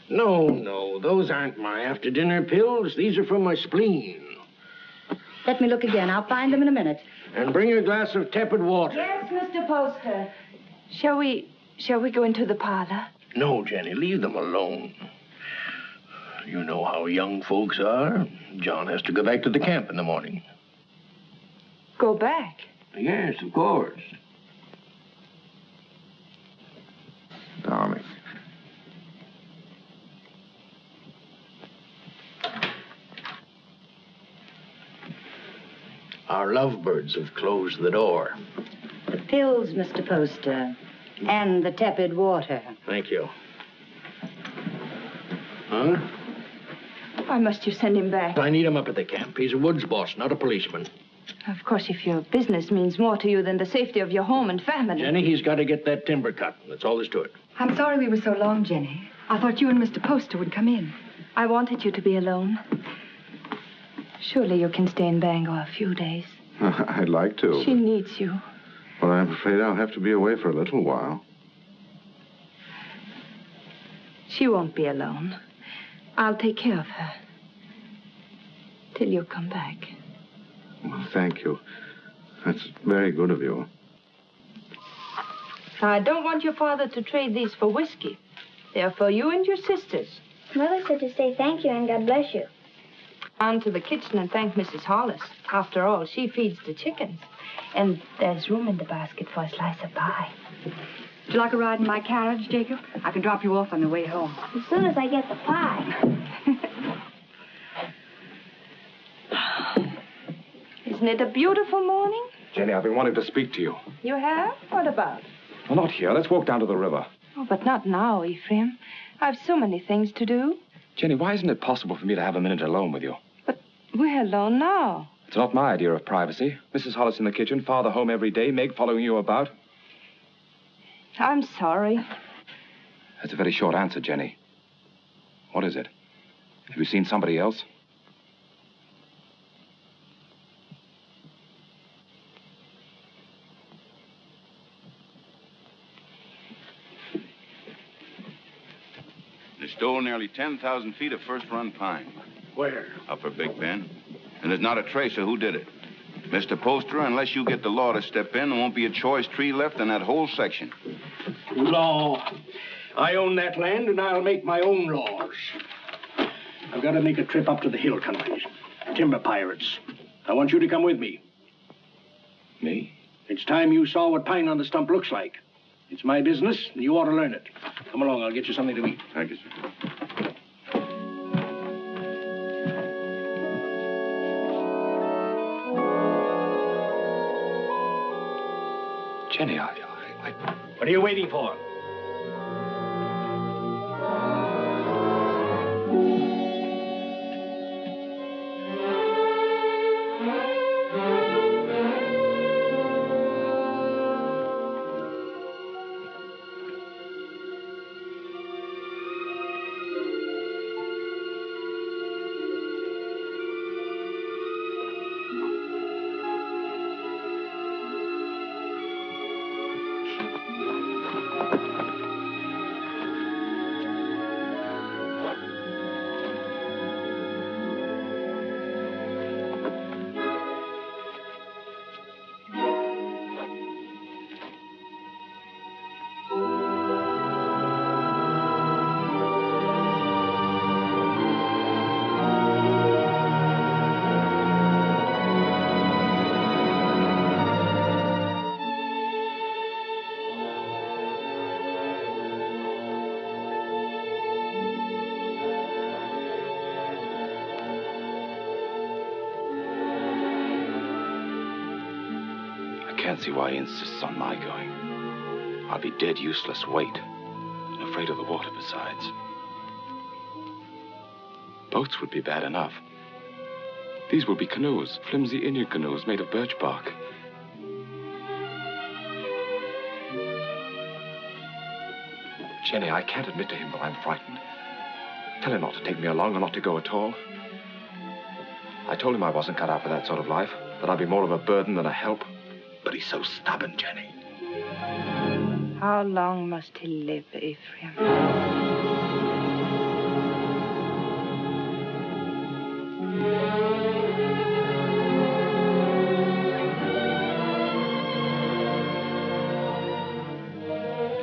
No, those aren't my after-dinner pills. These are from my spleen. Let me look again. I'll find them in a minute. And bring a glass of tepid water. Yes, Mr. Poster. Shall we go into the parlor? No, Jenny, leave them alone. You know how young folks are. John has to go back to the camp in the morning. Go back? Yes, of course. Darling. Our lovebirds have closed the door. The pills, Mr. Poster, and the tepid water. Thank you. Huh? Why must you send him back? I need him up at the camp. He's a woods boss, not a policeman. Of course, if your business means more to you than the safety of your home and family. Jenny, he's got to get that timber cut. That's all there's to it. I'm sorry we were so long, Jenny. I thought you and Mr. Poster would come in. I wanted you to be alone. Surely you can stay in Bangor a few days. I'd like to. She needs you. Well, I'm afraid I'll have to be away for a little while. She won't be alone. I'll take care of her. Till you come back. Well, thank you. That's very good of you. I don't want your father to trade these for whiskey. They're for you and your sisters. Mother said to say thank you and God bless you. On to the kitchen and thank Mrs. Hollis. After all, she feeds the chickens. And there's room in the basket for a slice of pie. Would you like a ride in my carriage, Jacob? I can drop you off on the way home. As soon as I get the pie. Isn't it a beautiful morning? Jenny, I've been wanting to speak to you. You have? What about? Well, not here. Let's walk down to the river. Oh, but not now, Ephraim. I've so many things to do. Jenny, why isn't it possible for me to have a minute alone with you? But we're alone now. It's not my idea of privacy. Mrs. Hollis in the kitchen, Father home every day, Meg following you about. I'm sorry. That's a very short answer, Jenny. What is it? Have you seen somebody else? They stole nearly 10,000 feet of first-run pine. Where? Upper Big Bend. And there's not a trace of who did it. Mr. Poster, unless you get the law to step in, there won't be a choice tree left in that whole section. Law. I own that land, and I'll make my own laws. I've got to make a trip up to the hill countries. Timber pirates. I want you to come with me. Me? It's time you saw what pine on the stump looks like. It's my business, and you ought to learn it. Come along, I'll get you something to eat. Thank you, sir. Jenny, What are you waiting for? I can't see why he insists on my going. I'll be dead useless weight, and afraid of the water besides. Boats would be bad enough. These will be canoes, flimsy Indian canoes made of birch bark. Jenny, I can't admit to him that I'm frightened. Tell him not to take me along or not to go at all. I told him I wasn't cut out for that sort of life, that I'd be more of a burden than a help. But he's so stubborn, Jenny. How long must he live, Ephraim?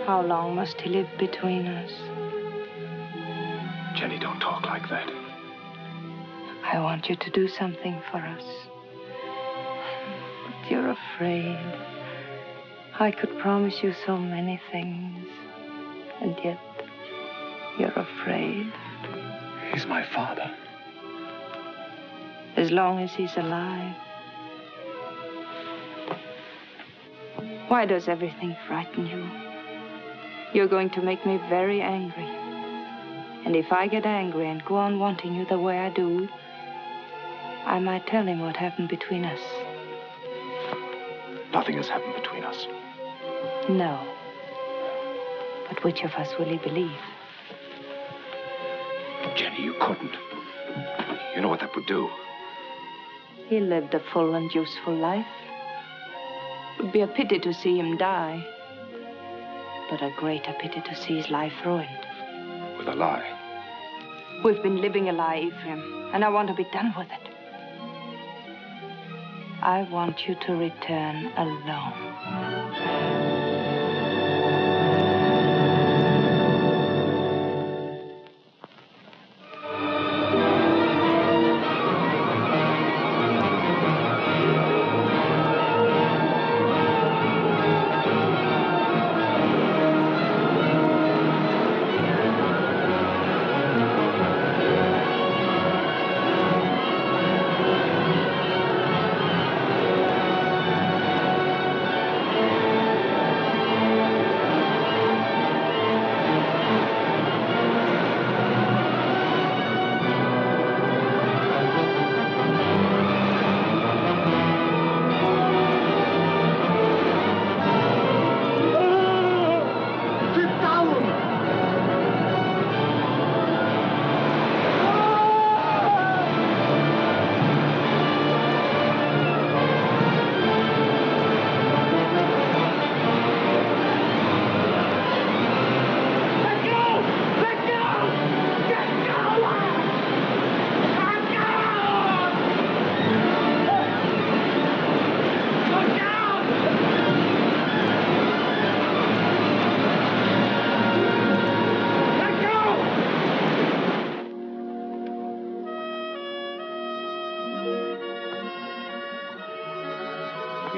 How long must he live between us? Jenny, don't talk like that. I want you to do something for us. But you're afraid. I could promise you so many things, and yet you're afraid. He's my father. As long as he's alive. Why does everything frighten you? You're going to make me very angry. And if I get angry and go on wanting you the way I do, I might tell him what happened between us. Nothing has happened between us. No. But which of us will he believe? Jenny, you couldn't. You know what that would do. He lived a full and useful life. It would be a pity to see him die. But a greater pity to see his life ruined. With a lie. We've been living a lie, Ephraim, and I want to be done with it. I want you to return alone.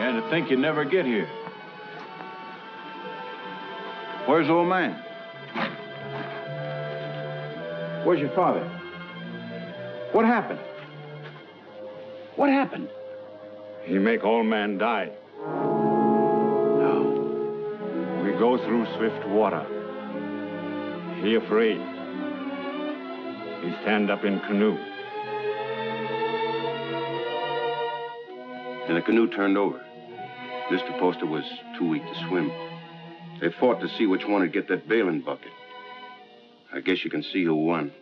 Began to think you'd never get here. Where's the old man? Where's your father? What happened? What happened? He make old man die. Now, we go through swift water. He afraid. He stand up in canoe. And the canoe turned over. Mr. Poster was too weak to swim. They fought to see which one would get that bailing bucket. I guess you can see who won.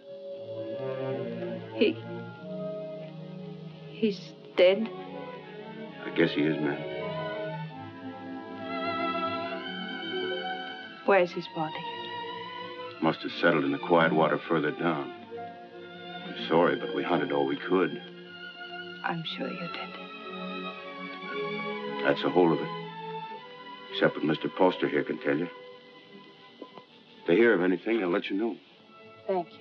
He's dead? I guess he is, ma'am. Where's his body? Must have settled in the quiet water further down. I'm sorry, but we hunted all we could. I'm sure you did. That's the whole of it. Except what Mr. Poster here can tell you. If they hear of anything, they'll let you know. Thank you.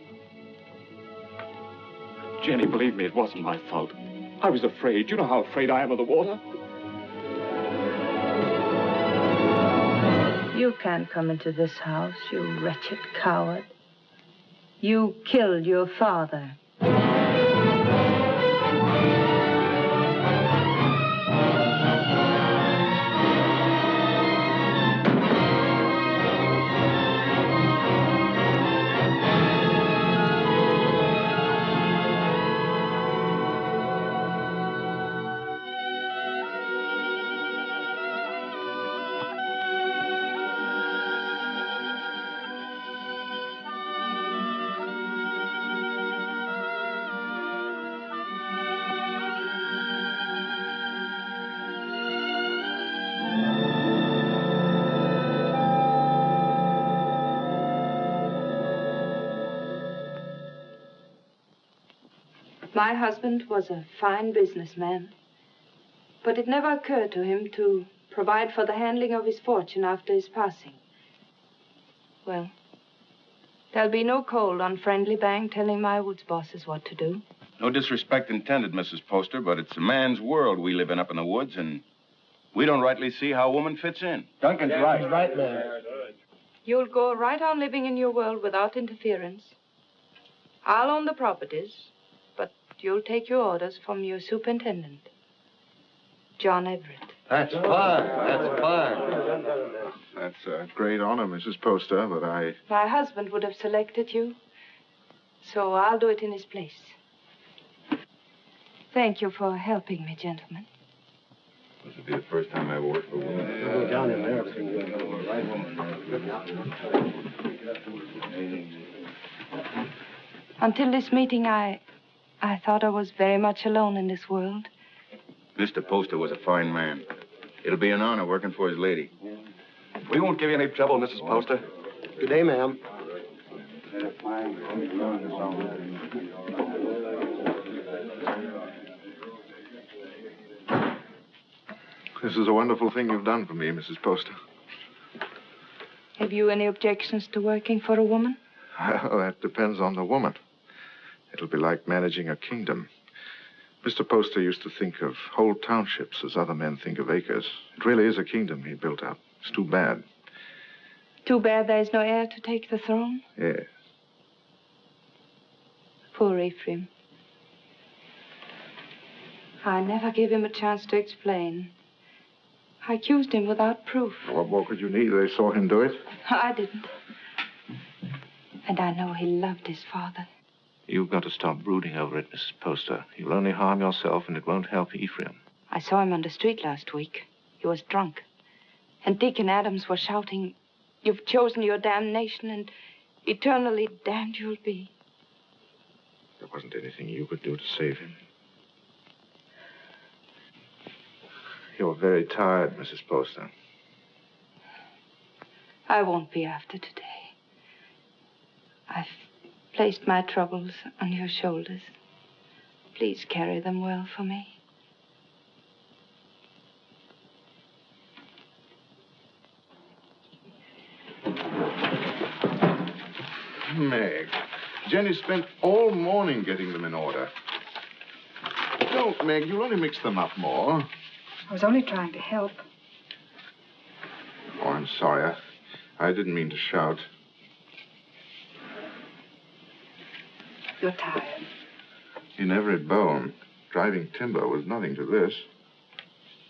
Jenny, believe me, it wasn't my fault. I was afraid. You know how afraid I am of the water. You can't come into this house, you wretched coward. You killed your father. My husband was a fine businessman, but it never occurred to him to provide for the handling of his fortune after his passing. Well, there'll be no cold on Friendly Bank telling my woods bosses what to do. No disrespect intended, Mrs. Poster, but it's a man's world we live in up in the woods, and we don't rightly see how a woman fits in. Duncan's right. He's right, man. You'll go right on living in your world without interference. I'll own the properties, but you'll take your orders from your superintendent, John Everett. That's fine. That's fine. That's a great honor, Mrs. Poster, but My husband would have selected you, so I'll do it in his place. Thank you for helping me, gentlemen. This will be the first time I ever worked for a woman. Go down in there. Until this meeting, I thought I was very much alone in this world. Mr. Poster was a fine man. It'll be an honor working for his lady. We won't give you any trouble, Mrs. Poster. Good day, ma'am. This is a wonderful thing you've done for me, Mrs. Poster. Have you any objections to working for a woman? Well, that depends on the woman. It'll be like managing a kingdom. Mr. Poster used to think of whole townships as other men think of acres. It really is a kingdom he built up. It's too bad. Too bad there's no heir to take the throne? Yes. Poor Ephraim. I never gave him a chance to explain. I accused him without proof. What more could you need? They saw him do it. I didn't. And I know he loved his father. You've got to stop brooding over it, Mrs. Poster. You'll only harm yourself, and it won't help Ephraim. I saw him on the street last week. He was drunk. And Dick and Adams were shouting, "You've chosen your damnation, and eternally damned you'll be." There wasn't anything you could do to save him. You're very tired, Mrs. Poster. I won't be after today. I've placed my troubles on your shoulders. Please carry them well for me. Meg, Jenny spent all morning getting them in order. Don't, Meg. You'll only mix them up more. I was only trying to help. Oh, I'm sorry. I didn't mean to shout. You're tired. In every bone, driving timber was nothing to this.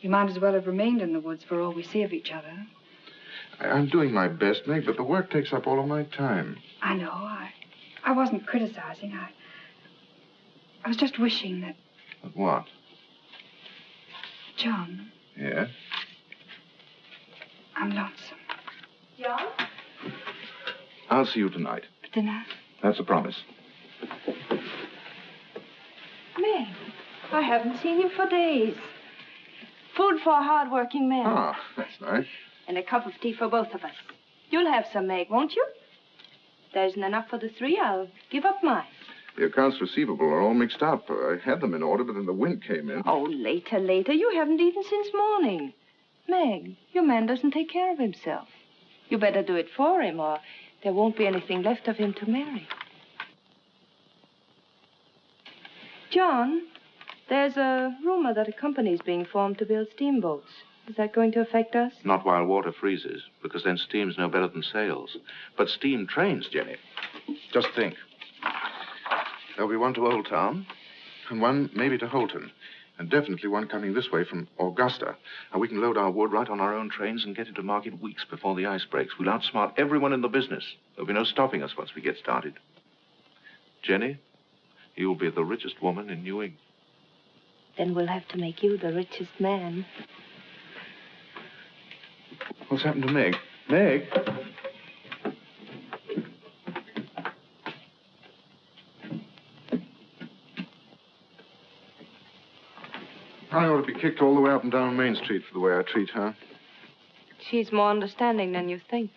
You might as well have remained in the woods for all we see of each other. I'm doing my best, Meg, but the work takes up all of my time. I know. I wasn't criticizing. I was just wishing that... But what? John, Yeah? I'm lonesome. John? I'll see you tonight. For dinner? That's a promise. Meg, I haven't seen you for days. Food for a hard-working man. Ah, that's nice. And a cup of tea for both of us. You'll have some, Meg, won't you? There isn't enough for the three. I'll give up mine. The accounts receivable are all mixed up. I had them in order, but then the wind came in. Oh, later. You haven't eaten since morning. Meg, your man doesn't take care of himself. You better do it for him, or there won't be anything left of him to marry. John, there's a rumor that a company's being formed to build steamboats. Is that going to affect us? Not while water freezes, because then steam's no better than sails. But steam trains, Jenny. Just think. There'll be one to Old Town, and one maybe to Holton, and definitely one coming this way from Augusta. And we can load our wood right on our own trains and get into market weeks before the ice breaks. We'll outsmart everyone in the business. There'll be no stopping us once we get started. Jenny, you'll be the richest woman in New England. Then we'll have to make you the richest man. What's happened to Meg? Meg? I ought to be kicked all the way up and down Main Street for the way I treat her. She's more understanding than you think.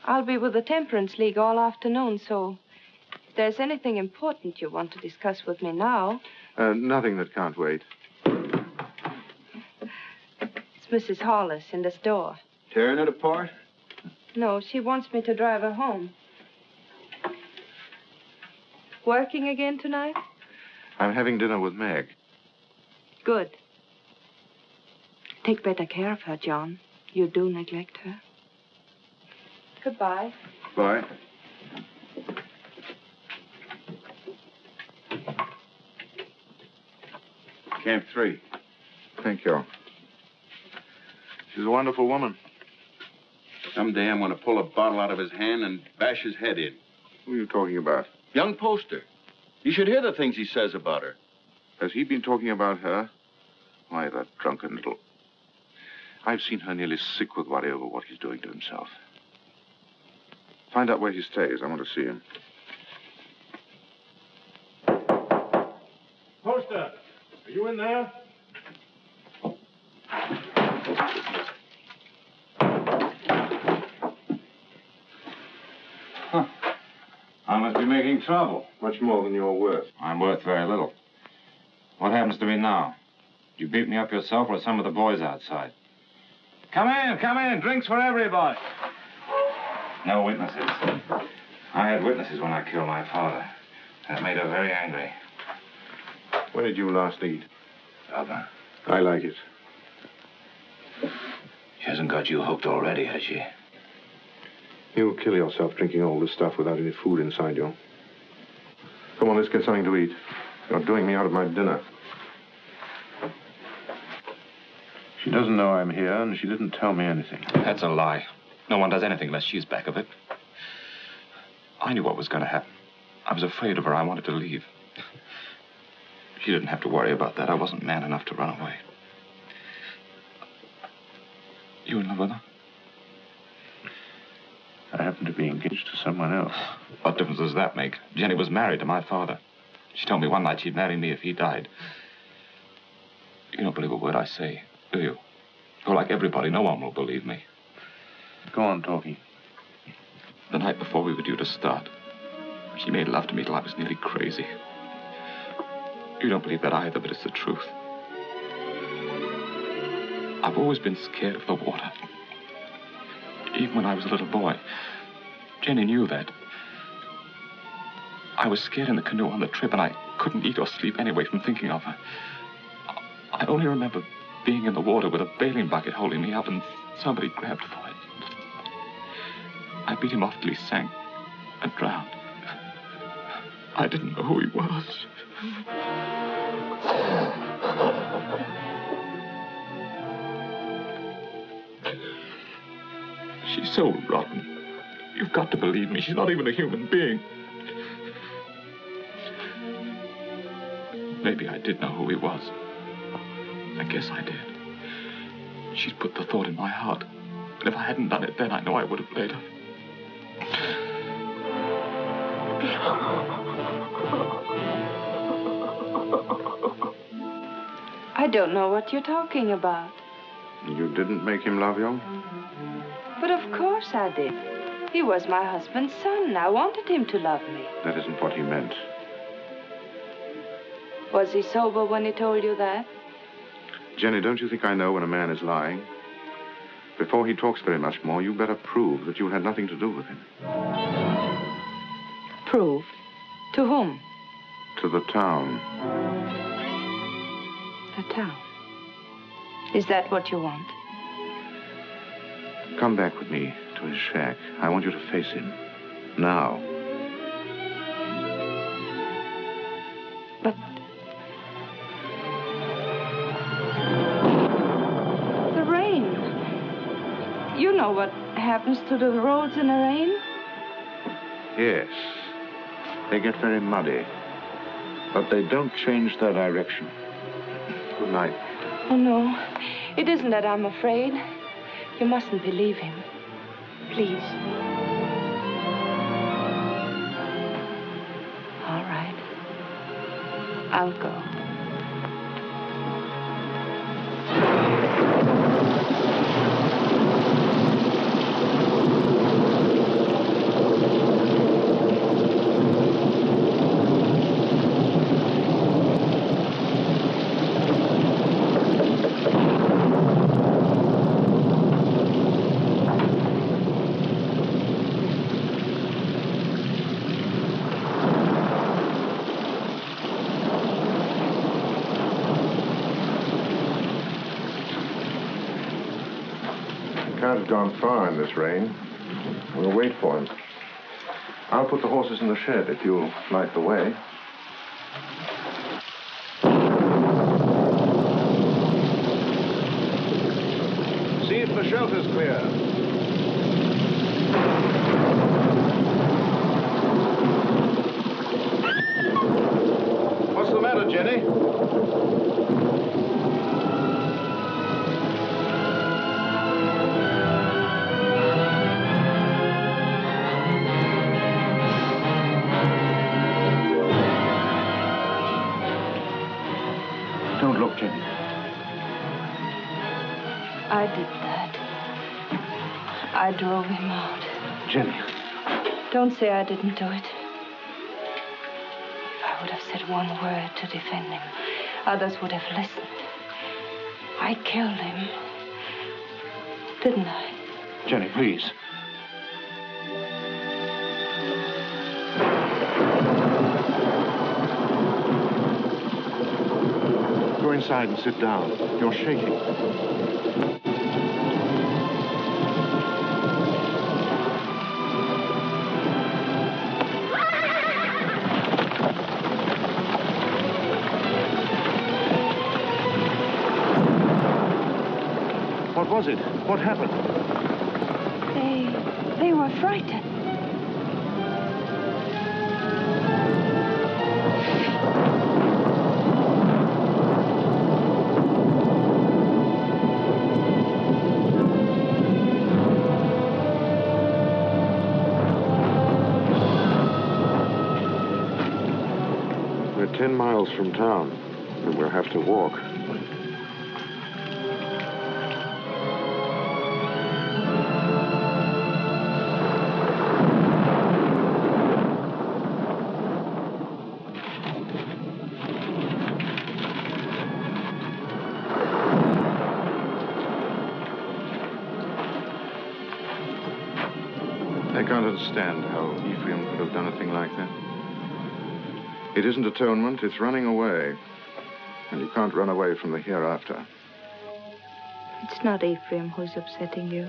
I'll be with the Temperance League all afternoon, so if there's anything important you want to discuss with me now... Nothing that can't wait. It's Mrs. Hollis in the store. Tearing it apart? No, she wants me to drive her home. Working again tonight? I'm having dinner with Meg. Good. Take better care of her, John. You do neglect her. Goodbye. Bye. Camp 3. Thank you. She's a wonderful woman. Someday I'm going to pull a bottle out of his hand and bash his head in. Who are you talking about? Young Poster. You should hear the things he says about her. Has he been talking about her? Why, that drunken little... I've seen her nearly sick with worry over what he's doing to himself. Find out where he stays. I want to see him. Poster, are you in there? I must be making trouble. Much more than you're worth. I'm worth very little. What happens to me now? Did you beat me up yourself or some of the boys outside? Come in. Drinks for everybody. No witnesses. I had witnesses when I killed my father. That made her very angry. When did you last eat? Other. I like it. She hasn't got you hooked already, has she? You'll kill yourself drinking all this stuff without any food inside you. Come on, let's get something to eat. You're doing me out of my dinner. She doesn't know I'm here, and she didn't tell me anything. That's a lie. No one does anything unless she's back of it. I knew what was going to happen. I was afraid of her. I wanted to leave. She didn't have to worry about that. I wasn't man enough to run away. You in love with her? I happen to be engaged to someone else. What difference does that make? Jenny was married to my father. She told me one night she'd marry me if he died. You don't believe a word I say, do you? You're like everybody. No one will believe me. Go on talking. The night before we were due to start, she made love to me till I was nearly crazy. You don't believe that either, but it's the truth. I've always been scared of the water. Even when I was a little boy. Jenny knew that. I was scared in the canoe on the trip, and I couldn't eat or sleep anyway from thinking of her. I only remember being in the water with a bailing bucket holding me up, and somebody grabbed for it. I beat him off till he sank and drowned. I didn't know who he was. She's so rotten. You've got to believe me. She's not even a human being. Maybe I did know who he was. I guess I did. She'd put the thought in my heart. And if I hadn't done it then, I know I would have later. I don't know what you're talking about. You didn't make him love you? But of course I did. He was my husband's son. I wanted him to love me. That isn't what he meant. Was he sober when he told you that? Jenny, don't you think I know when a man is lying? Before he talks very much more, you better prove that you had nothing to do with him. Prove? To whom? To the town. The town. Is that what you want? Come back with me to his shack. I want you to face him. Now. But... the rain. You know what happens to the roads in the rain? Yes. They get very muddy. But they don't change their direction. Good night. Oh, no. It isn't that I'm afraid. You mustn't believe him. Please. All right. I'll go. Gone far in this rain. We'll wait for him. I'll put the horses in the shed if you'll light the way. See if the shelter's clear. What's the matter, Jenny? Don't look, Jenny. I did that. I drove him out. Jenny. Don't say I didn't do it. If I would have said one word to defend him, others would have listened. I killed him. Didn't I? Jenny, please. Go inside and sit down. You're shaking. What was it? What happened? They were frightened. We're 10 miles from town, and we'll have to walk. I can't understand how Ephraim could have done a thing like that. It isn't atonement, it's running away. And you can't run away from the hereafter. It's not Ephraim who's upsetting you.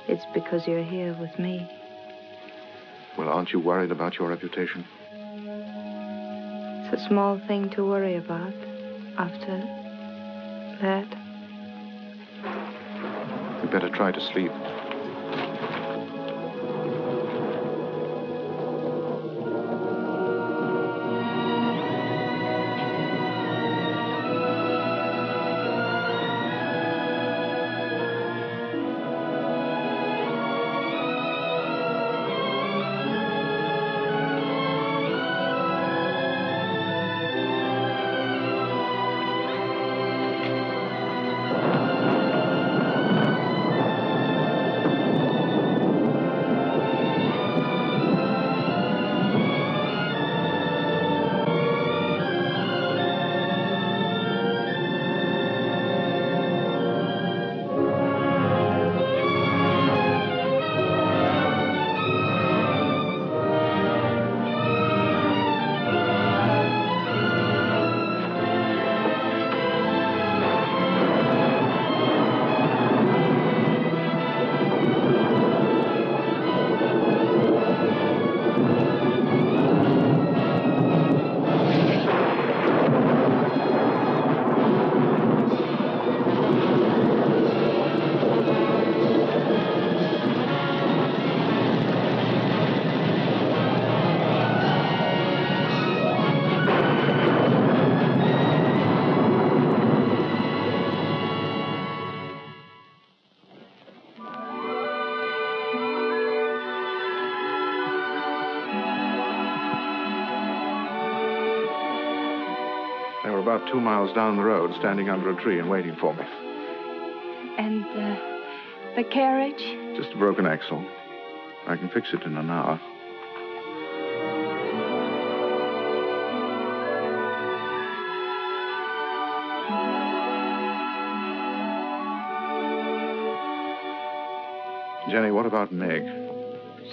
It's because you're here with me. Well, aren't you worried about your reputation? It's a small thing to worry about after that. You'd better try to sleep. About 2 miles down the road, standing under a tree and waiting for me. And the carriage? Just a broken axle. I can fix it in an hour. Jenny, what about Meg?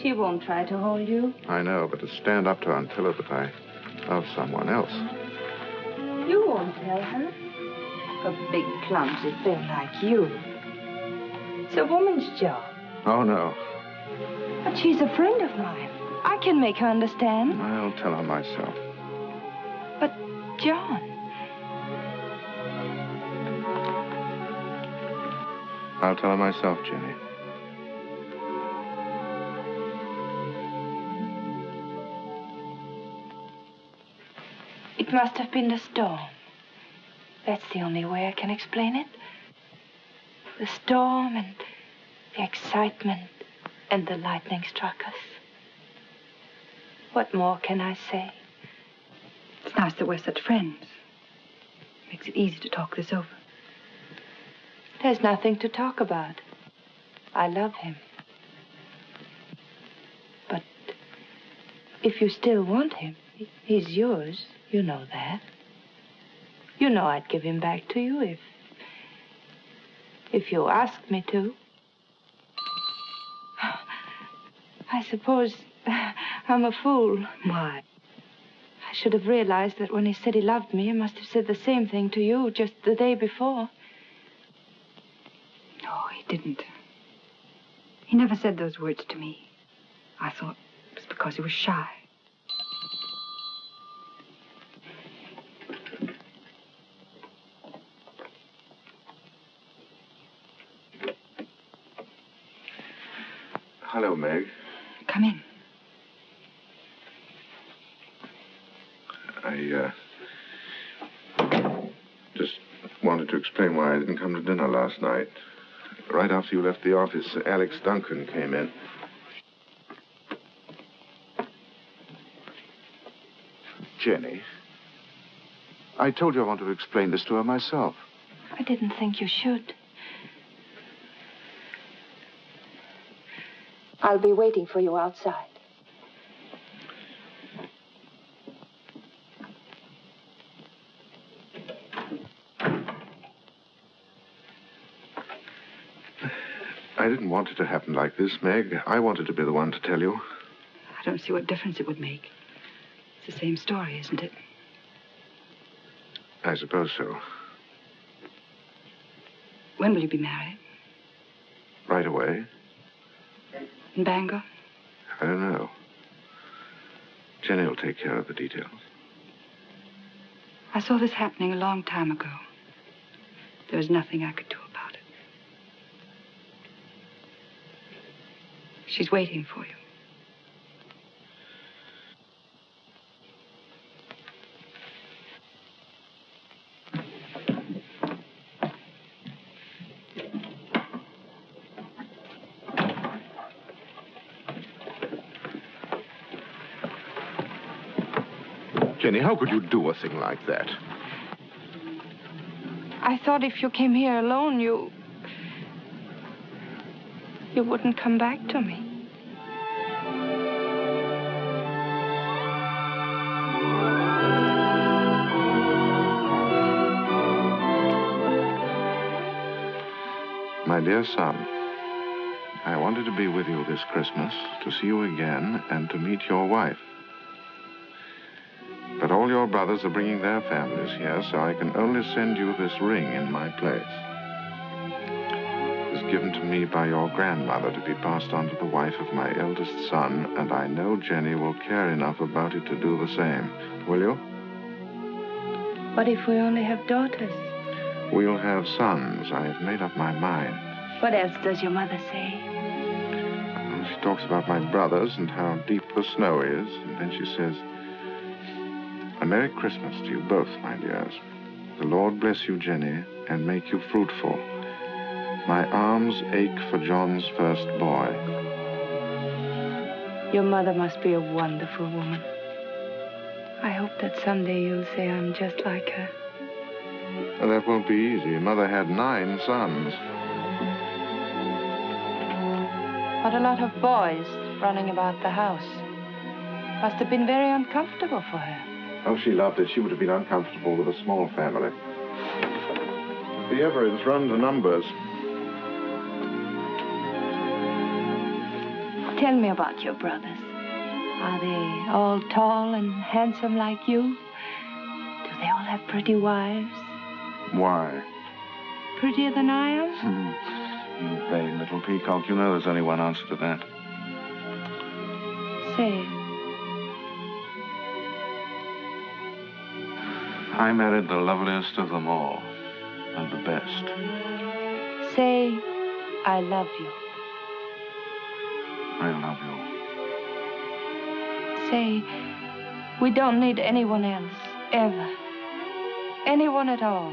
She won't try to hold you. I know, but to stand up to her and tell her that I love someone else. You won't tell her. A big, clumsy thing like you. It's a woman's job. Oh, no. But she's a friend of mine. I can make her understand. I'll tell her myself. But, John... I'll tell her myself, Jenny. It must have been the storm. That's the only way I can explain it. The storm and the excitement and the lightning struck us. What more can I say? It's nice that we're such friends. Makes it easy to talk this over. There's nothing to talk about. I love him. But if you still want him, he's yours. You know that. You know I'd give him back to you if you asked me to. I suppose I'm a fool. Why? I should have realized that when he said he loved me, he must have said the same thing to you just the day before. No, he didn't. He never said those words to me. I thought it was because he was shy. Hello, Meg. Come in. I just wanted to explain why I didn't come to dinner last night. Right after you left the office, Alex Duncan came in. Jenny, I told you I wanted to explain this to her myself. I didn't think you should. I'll be waiting for you outside. I didn't want it to happen like this, Meg. I wanted to be the one to tell you. I don't see what difference it would make. the same story, isn't it? I suppose so. When will you be married? Right away? In Bangor? I don't know. Jenny will take care of the details. I saw this happening a long time ago. There was nothing I could do about it. She's waiting for you. Jenny, how could you do a thing like that? I thought if you came here alone, you wouldn't come back to me. My dear son, I wanted to be with you this Christmas, to see you again, and to meet your wife. But all your brothers are bringing their families here, so I can only send you this ring in my place. It was given to me by your grandmother to be passed on to the wife of my eldest son, and I know Jenny will care enough about it to do the same. Will you? What if we only have daughters? We'll have sons. I have made up my mind. What else does your mother say? Well, she talks about my brothers and how deep the snow is, and then she says, "A Merry Christmas to you both, my dears. The Lord bless you, Jenny, and make you fruitful. My arms ache for John's first boy." Your mother must be a wonderful woman. I hope that someday you'll say I'm just like her. Well, that won't be easy. Mother had 9 sons. What a lot of boys running about the house. Must have been very uncomfortable for her. Oh, she loved it. She would have been uncomfortable with a small family. The Everetts run the numbers. Tell me about your brothers. Are they all tall and handsome like you? Do they all have pretty wives? Why? Prettier than I am? You vain little peacock. You know there's only one answer to that. Say it. I married the loveliest of them all, and the best. Say, I love you. I love you. Say, we don't need anyone else, ever. Anyone at all.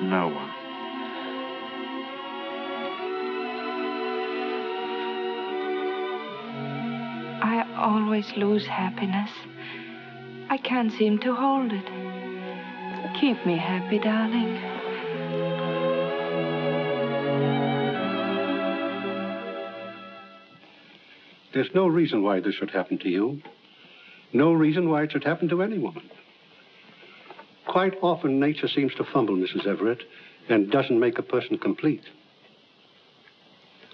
No one. I always lose happiness. I can't seem to hold it. Keep me happy, darling. There's no reason why this should happen to you. No reason why it should happen to any woman. Quite often, nature seems to fumble, Mrs. Everett, and doesn't make a person complete.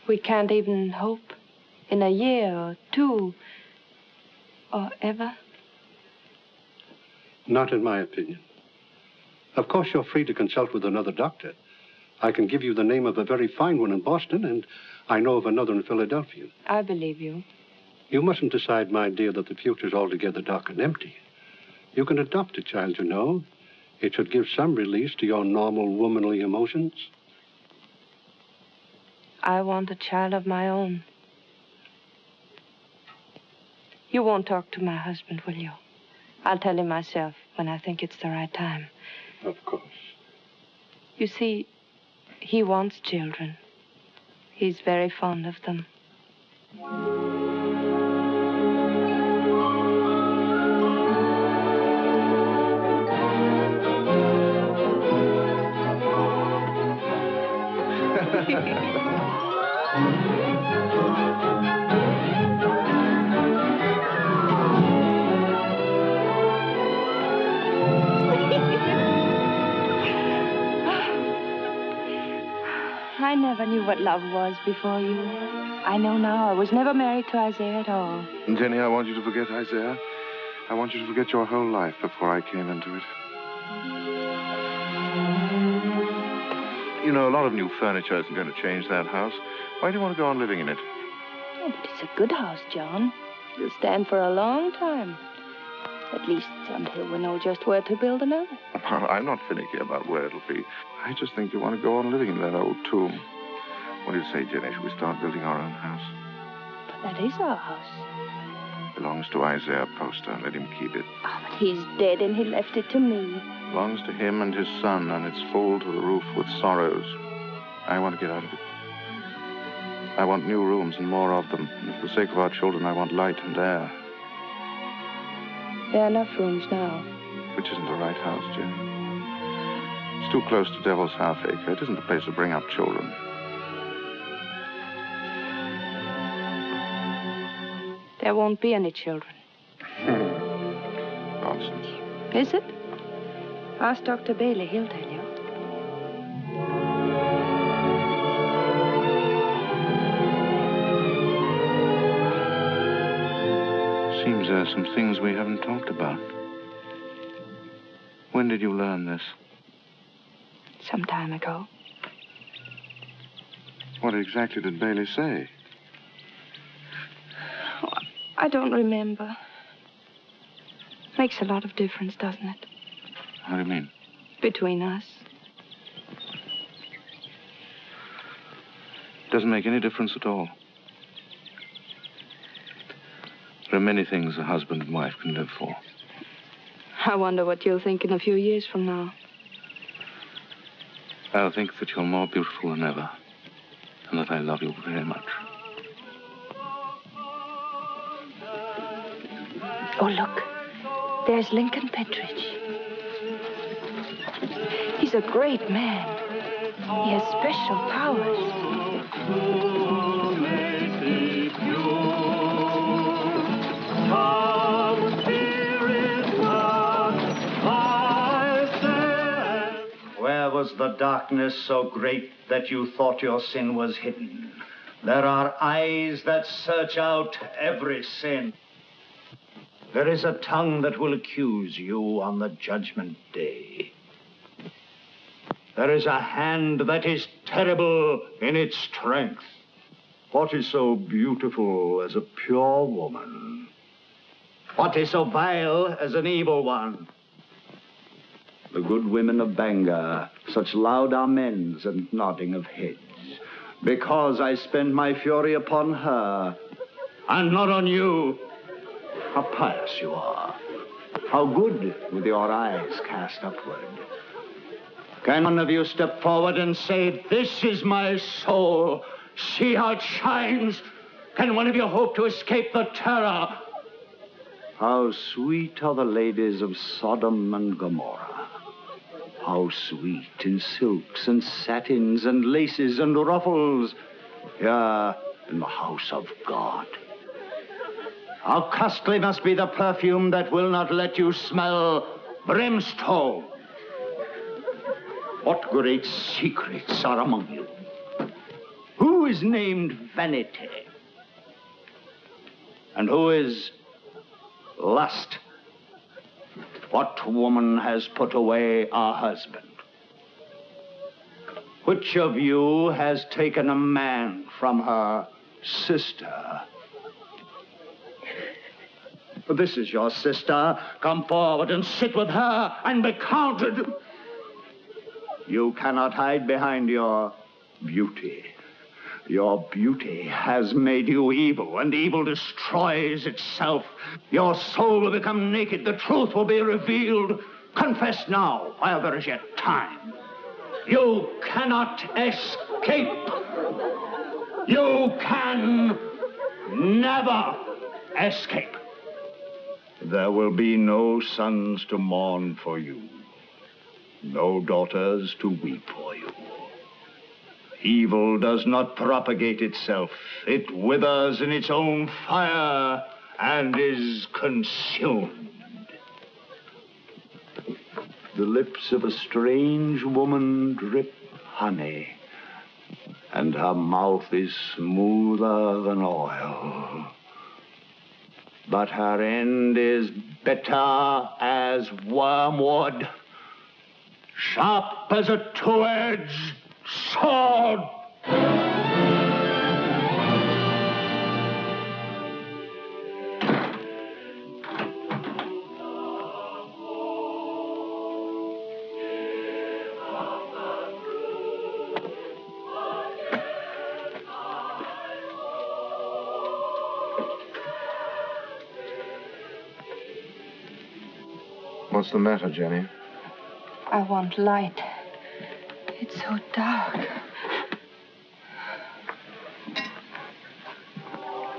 We can't even hope in a year or 2 or ever. Not in my opinion. Of course, you're free to consult with another doctor. I can give you the name of a very fine one in Boston, and I know of another in Philadelphia. I believe you. You mustn't decide, my dear, that the future's altogether dark and empty. You can adopt a child, you know. It should give some release to your normal womanly emotions. I want a child of my own. You won't talk to my husband, will you? I'll tell him myself when I think it's the right time. Of course. You see, he wants children. He's very fond of them. I never knew what love was before you. I know now I was never married to Isaiah at all. Jenny, I want you to forget Isaiah. I want you to forget your whole life before I came into it. You know, a lot of new furniture isn't going to change that house. Why do you want to go on living in it? Oh, but it's a good house, John. It'll stand for a long time. At least until we know just where to build another. Well, I'm not finicky about where it'll be. I just think you want to go on living in that old tomb. What do you say, Jenny? Should we start building our own house? But that is our house. Belongs to Isaiah Poster. Let him keep it. Oh, but he's dead and he left it to me. Belongs to him and his son, and it's full to the roof with sorrows. I want to get out of it. I want new rooms and more of them. And for the sake of our children, I want light and air. There are enough rooms now. Which isn't the right house, Jenny. It's too close to Devil's Half-Acre. It isn't the place to bring up children. There won't be any children. Nonsense. Is it? Ask Dr. Bailey. He'll tell you. Seems there are some things we haven't talked about. When did you learn this? Some time ago. What exactly did Bailey say? Oh, I don't remember. Makes a lot of difference, doesn't it? How do you mean? Between us. Doesn't make any difference at all. There are many things a husband and wife can live for. I wonder what you'll think in a few years from now. I'll think that you're more beautiful than ever, and that I love you very much. Oh, look. There's Lincoln Pentridge. He's a great man. He has special powers. Where was the darkness so great that you thought your sin was hidden? There are eyes that search out every sin. There is a tongue that will accuse you on the judgment day. There is a hand that is terrible in its strength. What is so beautiful as a pure woman? What is so vile as an evil one? The good women of Bangor, such loud amens and nodding of heads, because I spend my fury upon her, and not on you. How pious you are. How good with your eyes cast upward. Can one of you step forward and say, "This is my soul. See how it shines"? Can one of you hope to escape the terror? How sweet are the ladies of Sodom and Gomorrah. How sweet in silks and satins and laces and ruffles, here in the house of God. How costly must be the perfume that will not let you smell brimstone. What great secrets are among you? Who is named Vanity? And who is Lust? What woman has put away her husband? Which of you has taken a man from her sister? This is your sister. Come forward and sit with her and be counted. You cannot hide behind your beauty. Your beauty has made you evil, and evil destroys itself. Your soul will become naked. The truth will be revealed. Confess now, while there is yet time. You cannot escape. You can never escape. There will be no sons to mourn for you, no daughters to weep for you. Evil does not propagate itself. It withers in its own fire and is consumed. The lips of a strange woman drip honey, and her mouth is smoother than oil. but her end is bitter as wormwood, sharp as a two-edged sword. What's the matter, Jenny? I want light. It's so dark.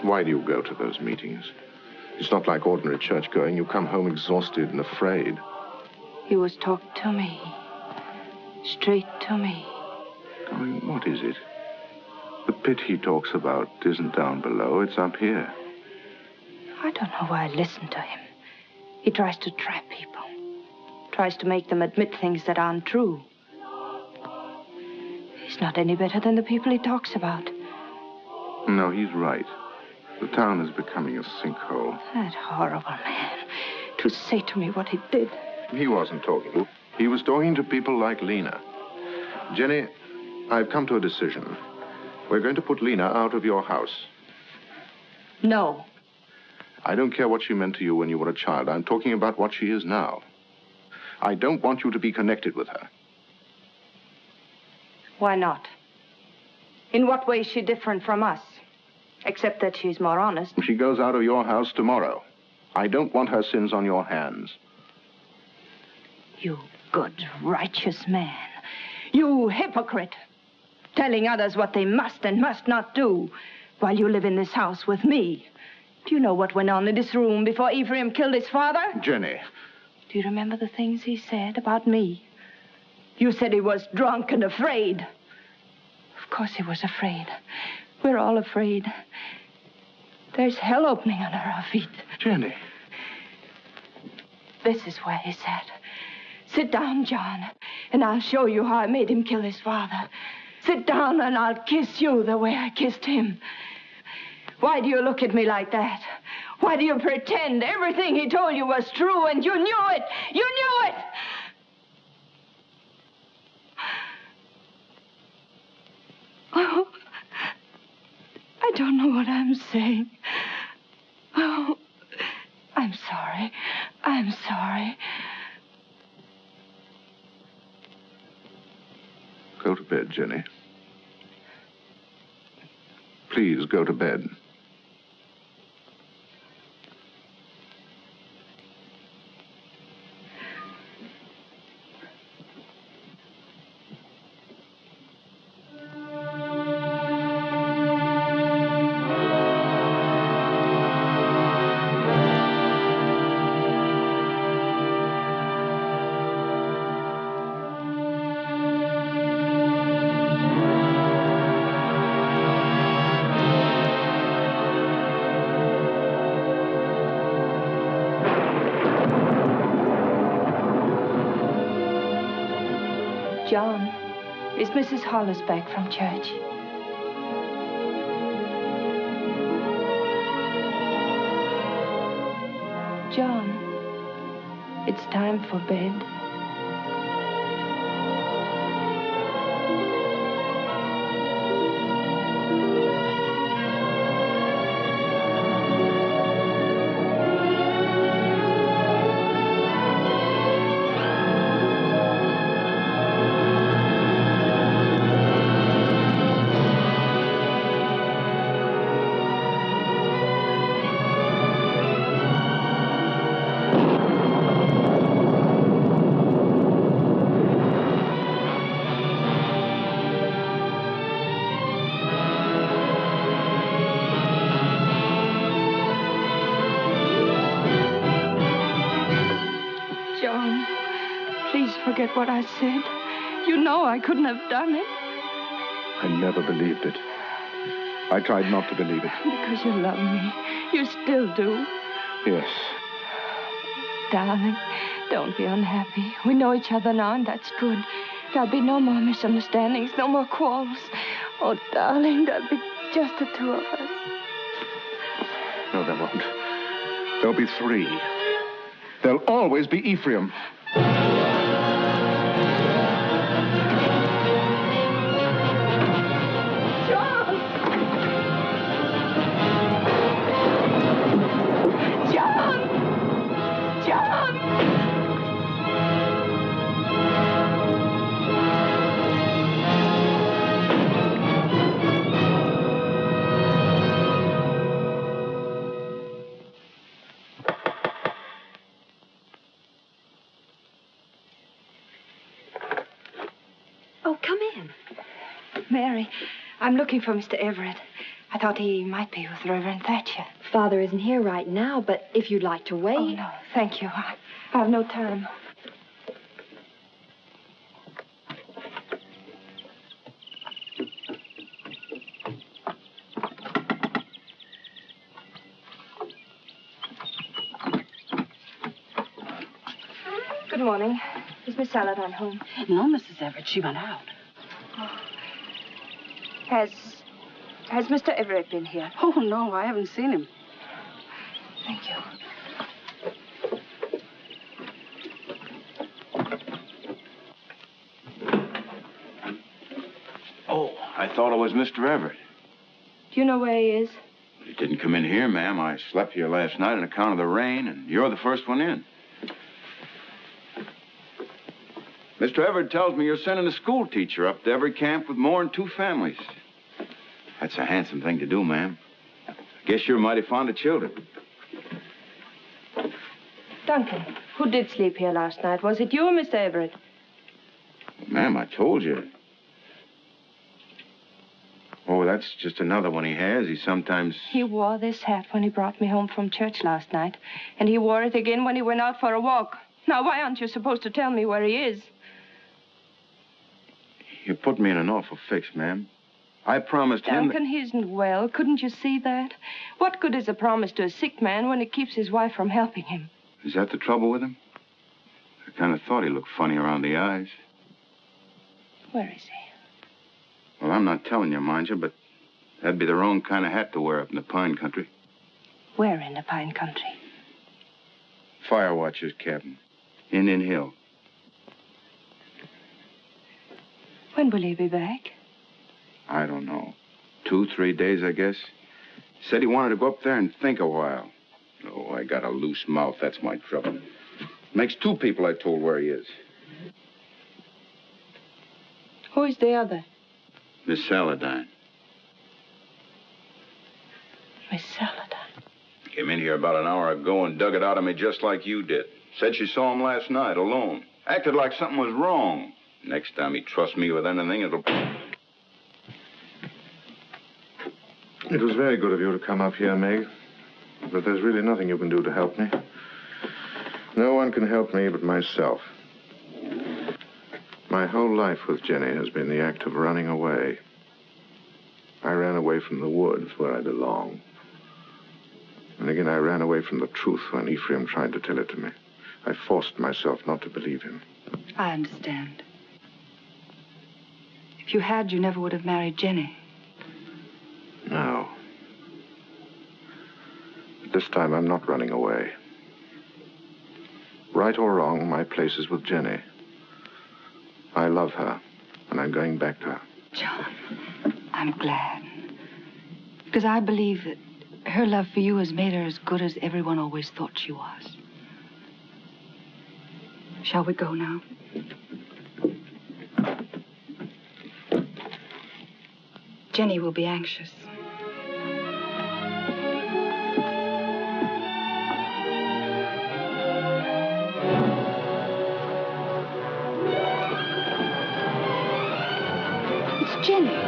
Why do you go to those meetings? It's not like ordinary church going. You come home exhausted and afraid. He was talking to me. Straight to me. I mean, what is it? The pit he talks about isn't down below, it's up here. I don't know why I listen to him. He tries to trap people. Tries to make them admit things that aren't true. He's not any better than the people he talks about. No, he's right. The town is becoming a sinkhole. That horrible man. To say to me what he did. He wasn't talking. He was talking to people like Lena. Jenny, I've come to a decision. We're going to put Lena out of your house. No. I don't care what she meant to you when you were a child. I'm talking about what she is now. I don't want you to be connected with her. Why not? In what way is she different from us? Except that she's more honest. She goes out of your house tomorrow. I don't want her sins on your hands. You good, righteous man. You hypocrite. Telling others what they must and must not do while you live in this house with me. Do you know what went on in this room before Ephraim killed his father? Jenny. Do you remember the things he said about me? You said he was drunk and afraid. Of course he was afraid. We're all afraid. There's hell opening under our feet. Jenny. This is where he sat. Sit down, John, and I'll show you how I made him kill his father. Sit down and I'll kiss you the way I kissed him. Why do you look at me like that? Why do you pretend everything he told you was true and you knew it? You knew it! Oh, I don't know what I'm saying. Oh, I'm sorry. I'm sorry. Go to bed, Jenny. Please go to bed. John, is Mrs. Hollis back from church? John, it's time for bed. Forget what I said. You know I couldn't have done it. I never believed it. I tried not to believe it. Because you love me. You still do. Yes. Darling, don't be unhappy. We know each other now, and that's good. There'll be no more misunderstandings, no more quarrels. Oh, darling, there'll be just the two of us. No, there won't. There'll be 3. There'll always be Ephraim. Mary, I'm looking for Mr. Everett. I thought he might be with Reverend Thatcher. Father isn't here right now, but if you'd like to wait... Oh, no, thank you. I have no time. Good morning. Is Miss Saladin home? No, Mrs. Everett. She went out. Oh. Has Mr. Everett been here? Oh, no, I haven't seen him. Thank you. Oh, I thought it was Mr. Everett. Do you know where he is? He didn't come in here, ma'am. I slept here last night on account of the rain, and you're the first one in. Mr. Everett tells me you're sending a school teacher up to every camp with more than 2 families. That's a handsome thing to do, ma'am. I guess you're mighty fond of children. Duncan, who did sleep here last night? Was it you or Mr. Everett? Ma'am, I told you. Oh, that's just another one he has. He sometimes... He wore this hat when he brought me home from church last night. And he wore it again when he went out for a walk. Now, why aren't you supposed to tell me where he is? You put me in an awful fix, ma'am. I promised him... Duncan, he isn't well. Couldn't you see that? What good is a promise to a sick man when it keeps his wife from helping him? Is that the trouble with him? I kind of thought he looked funny around the eyes. Where is he? Well, I'm not telling you, mind you, but that'd be the wrong kind of hat to wear up in the pine country. Where in the pine country? Fire watcher's cabin. Indian Hill. When will he be back? I don't know. 2, 3 days, I guess. Said he wanted to go up there and think a while. Oh, I got a loose mouth. That's my trouble. Makes 2 people I told where he is. Who is the other? Miss Saladin. Miss Saladin? Came in here about an hour ago and dug it out of me just like you did. Said she saw him last night alone. Acted like something was wrong. Next time he trusts me with anything, it'll... It was very good of you to come up here, Meg. But there's really nothing you can do to help me. No one can help me but myself. My whole life with Jenny has been the act of running away. I ran away from the woods where I belong. And again, I ran away from the truth when Ephraim tried to tell it to me. I forced myself not to believe him. I understand. If you had, you never would have married Jenny. No. But this time, I'm not running away. Right or wrong, my place is with Jenny. I love her, and I'm going back to her. John, I'm glad. Because I believe that her love for you has made her as good as everyone always thought she was. Shall we go now? Jenny will be anxious. It's Jenny.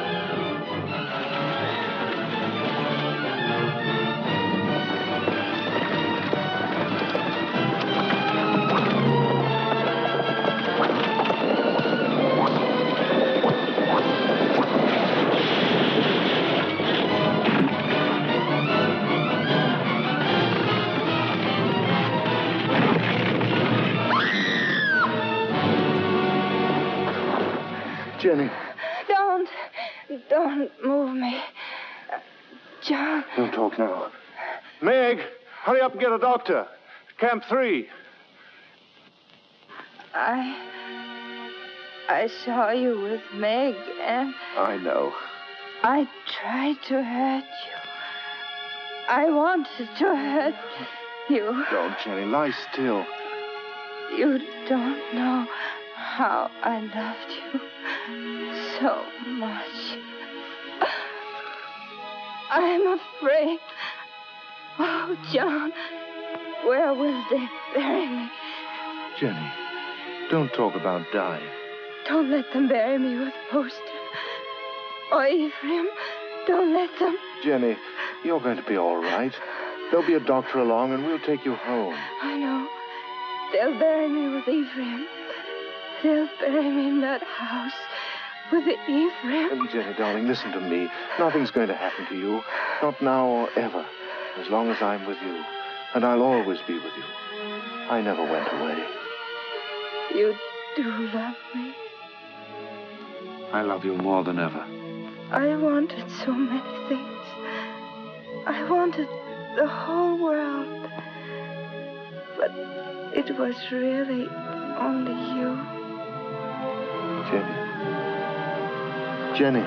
Jenny. Don't move me. John. Don't talk now. Meg! Hurry up and get a doctor. Camp 3. I saw you with Meg, and I know. I tried to hurt you. I wanted to hurt you. Don't, Jenny. Lie still. You don't know how I loved you so much. I'm afraid. Oh, John, where will they bury me? Jenny, don't talk about dying. Don't let them bury me with Poster. Or Ephraim, don't let them. Jenny, you're going to be all right. There'll be a doctor along, and we'll take you home. I know. They'll bury me with Ephraim. They'll bury me in that house with Ephraim. Jenny, darling, listen to me. Nothing's going to happen to you. Not now or ever. As long as I'm with you. And I'll always be with you. I never went away. You do love me. I love you more than ever. I wanted so many things. I wanted the whole world. But it was really only you. Jenny. Jenny.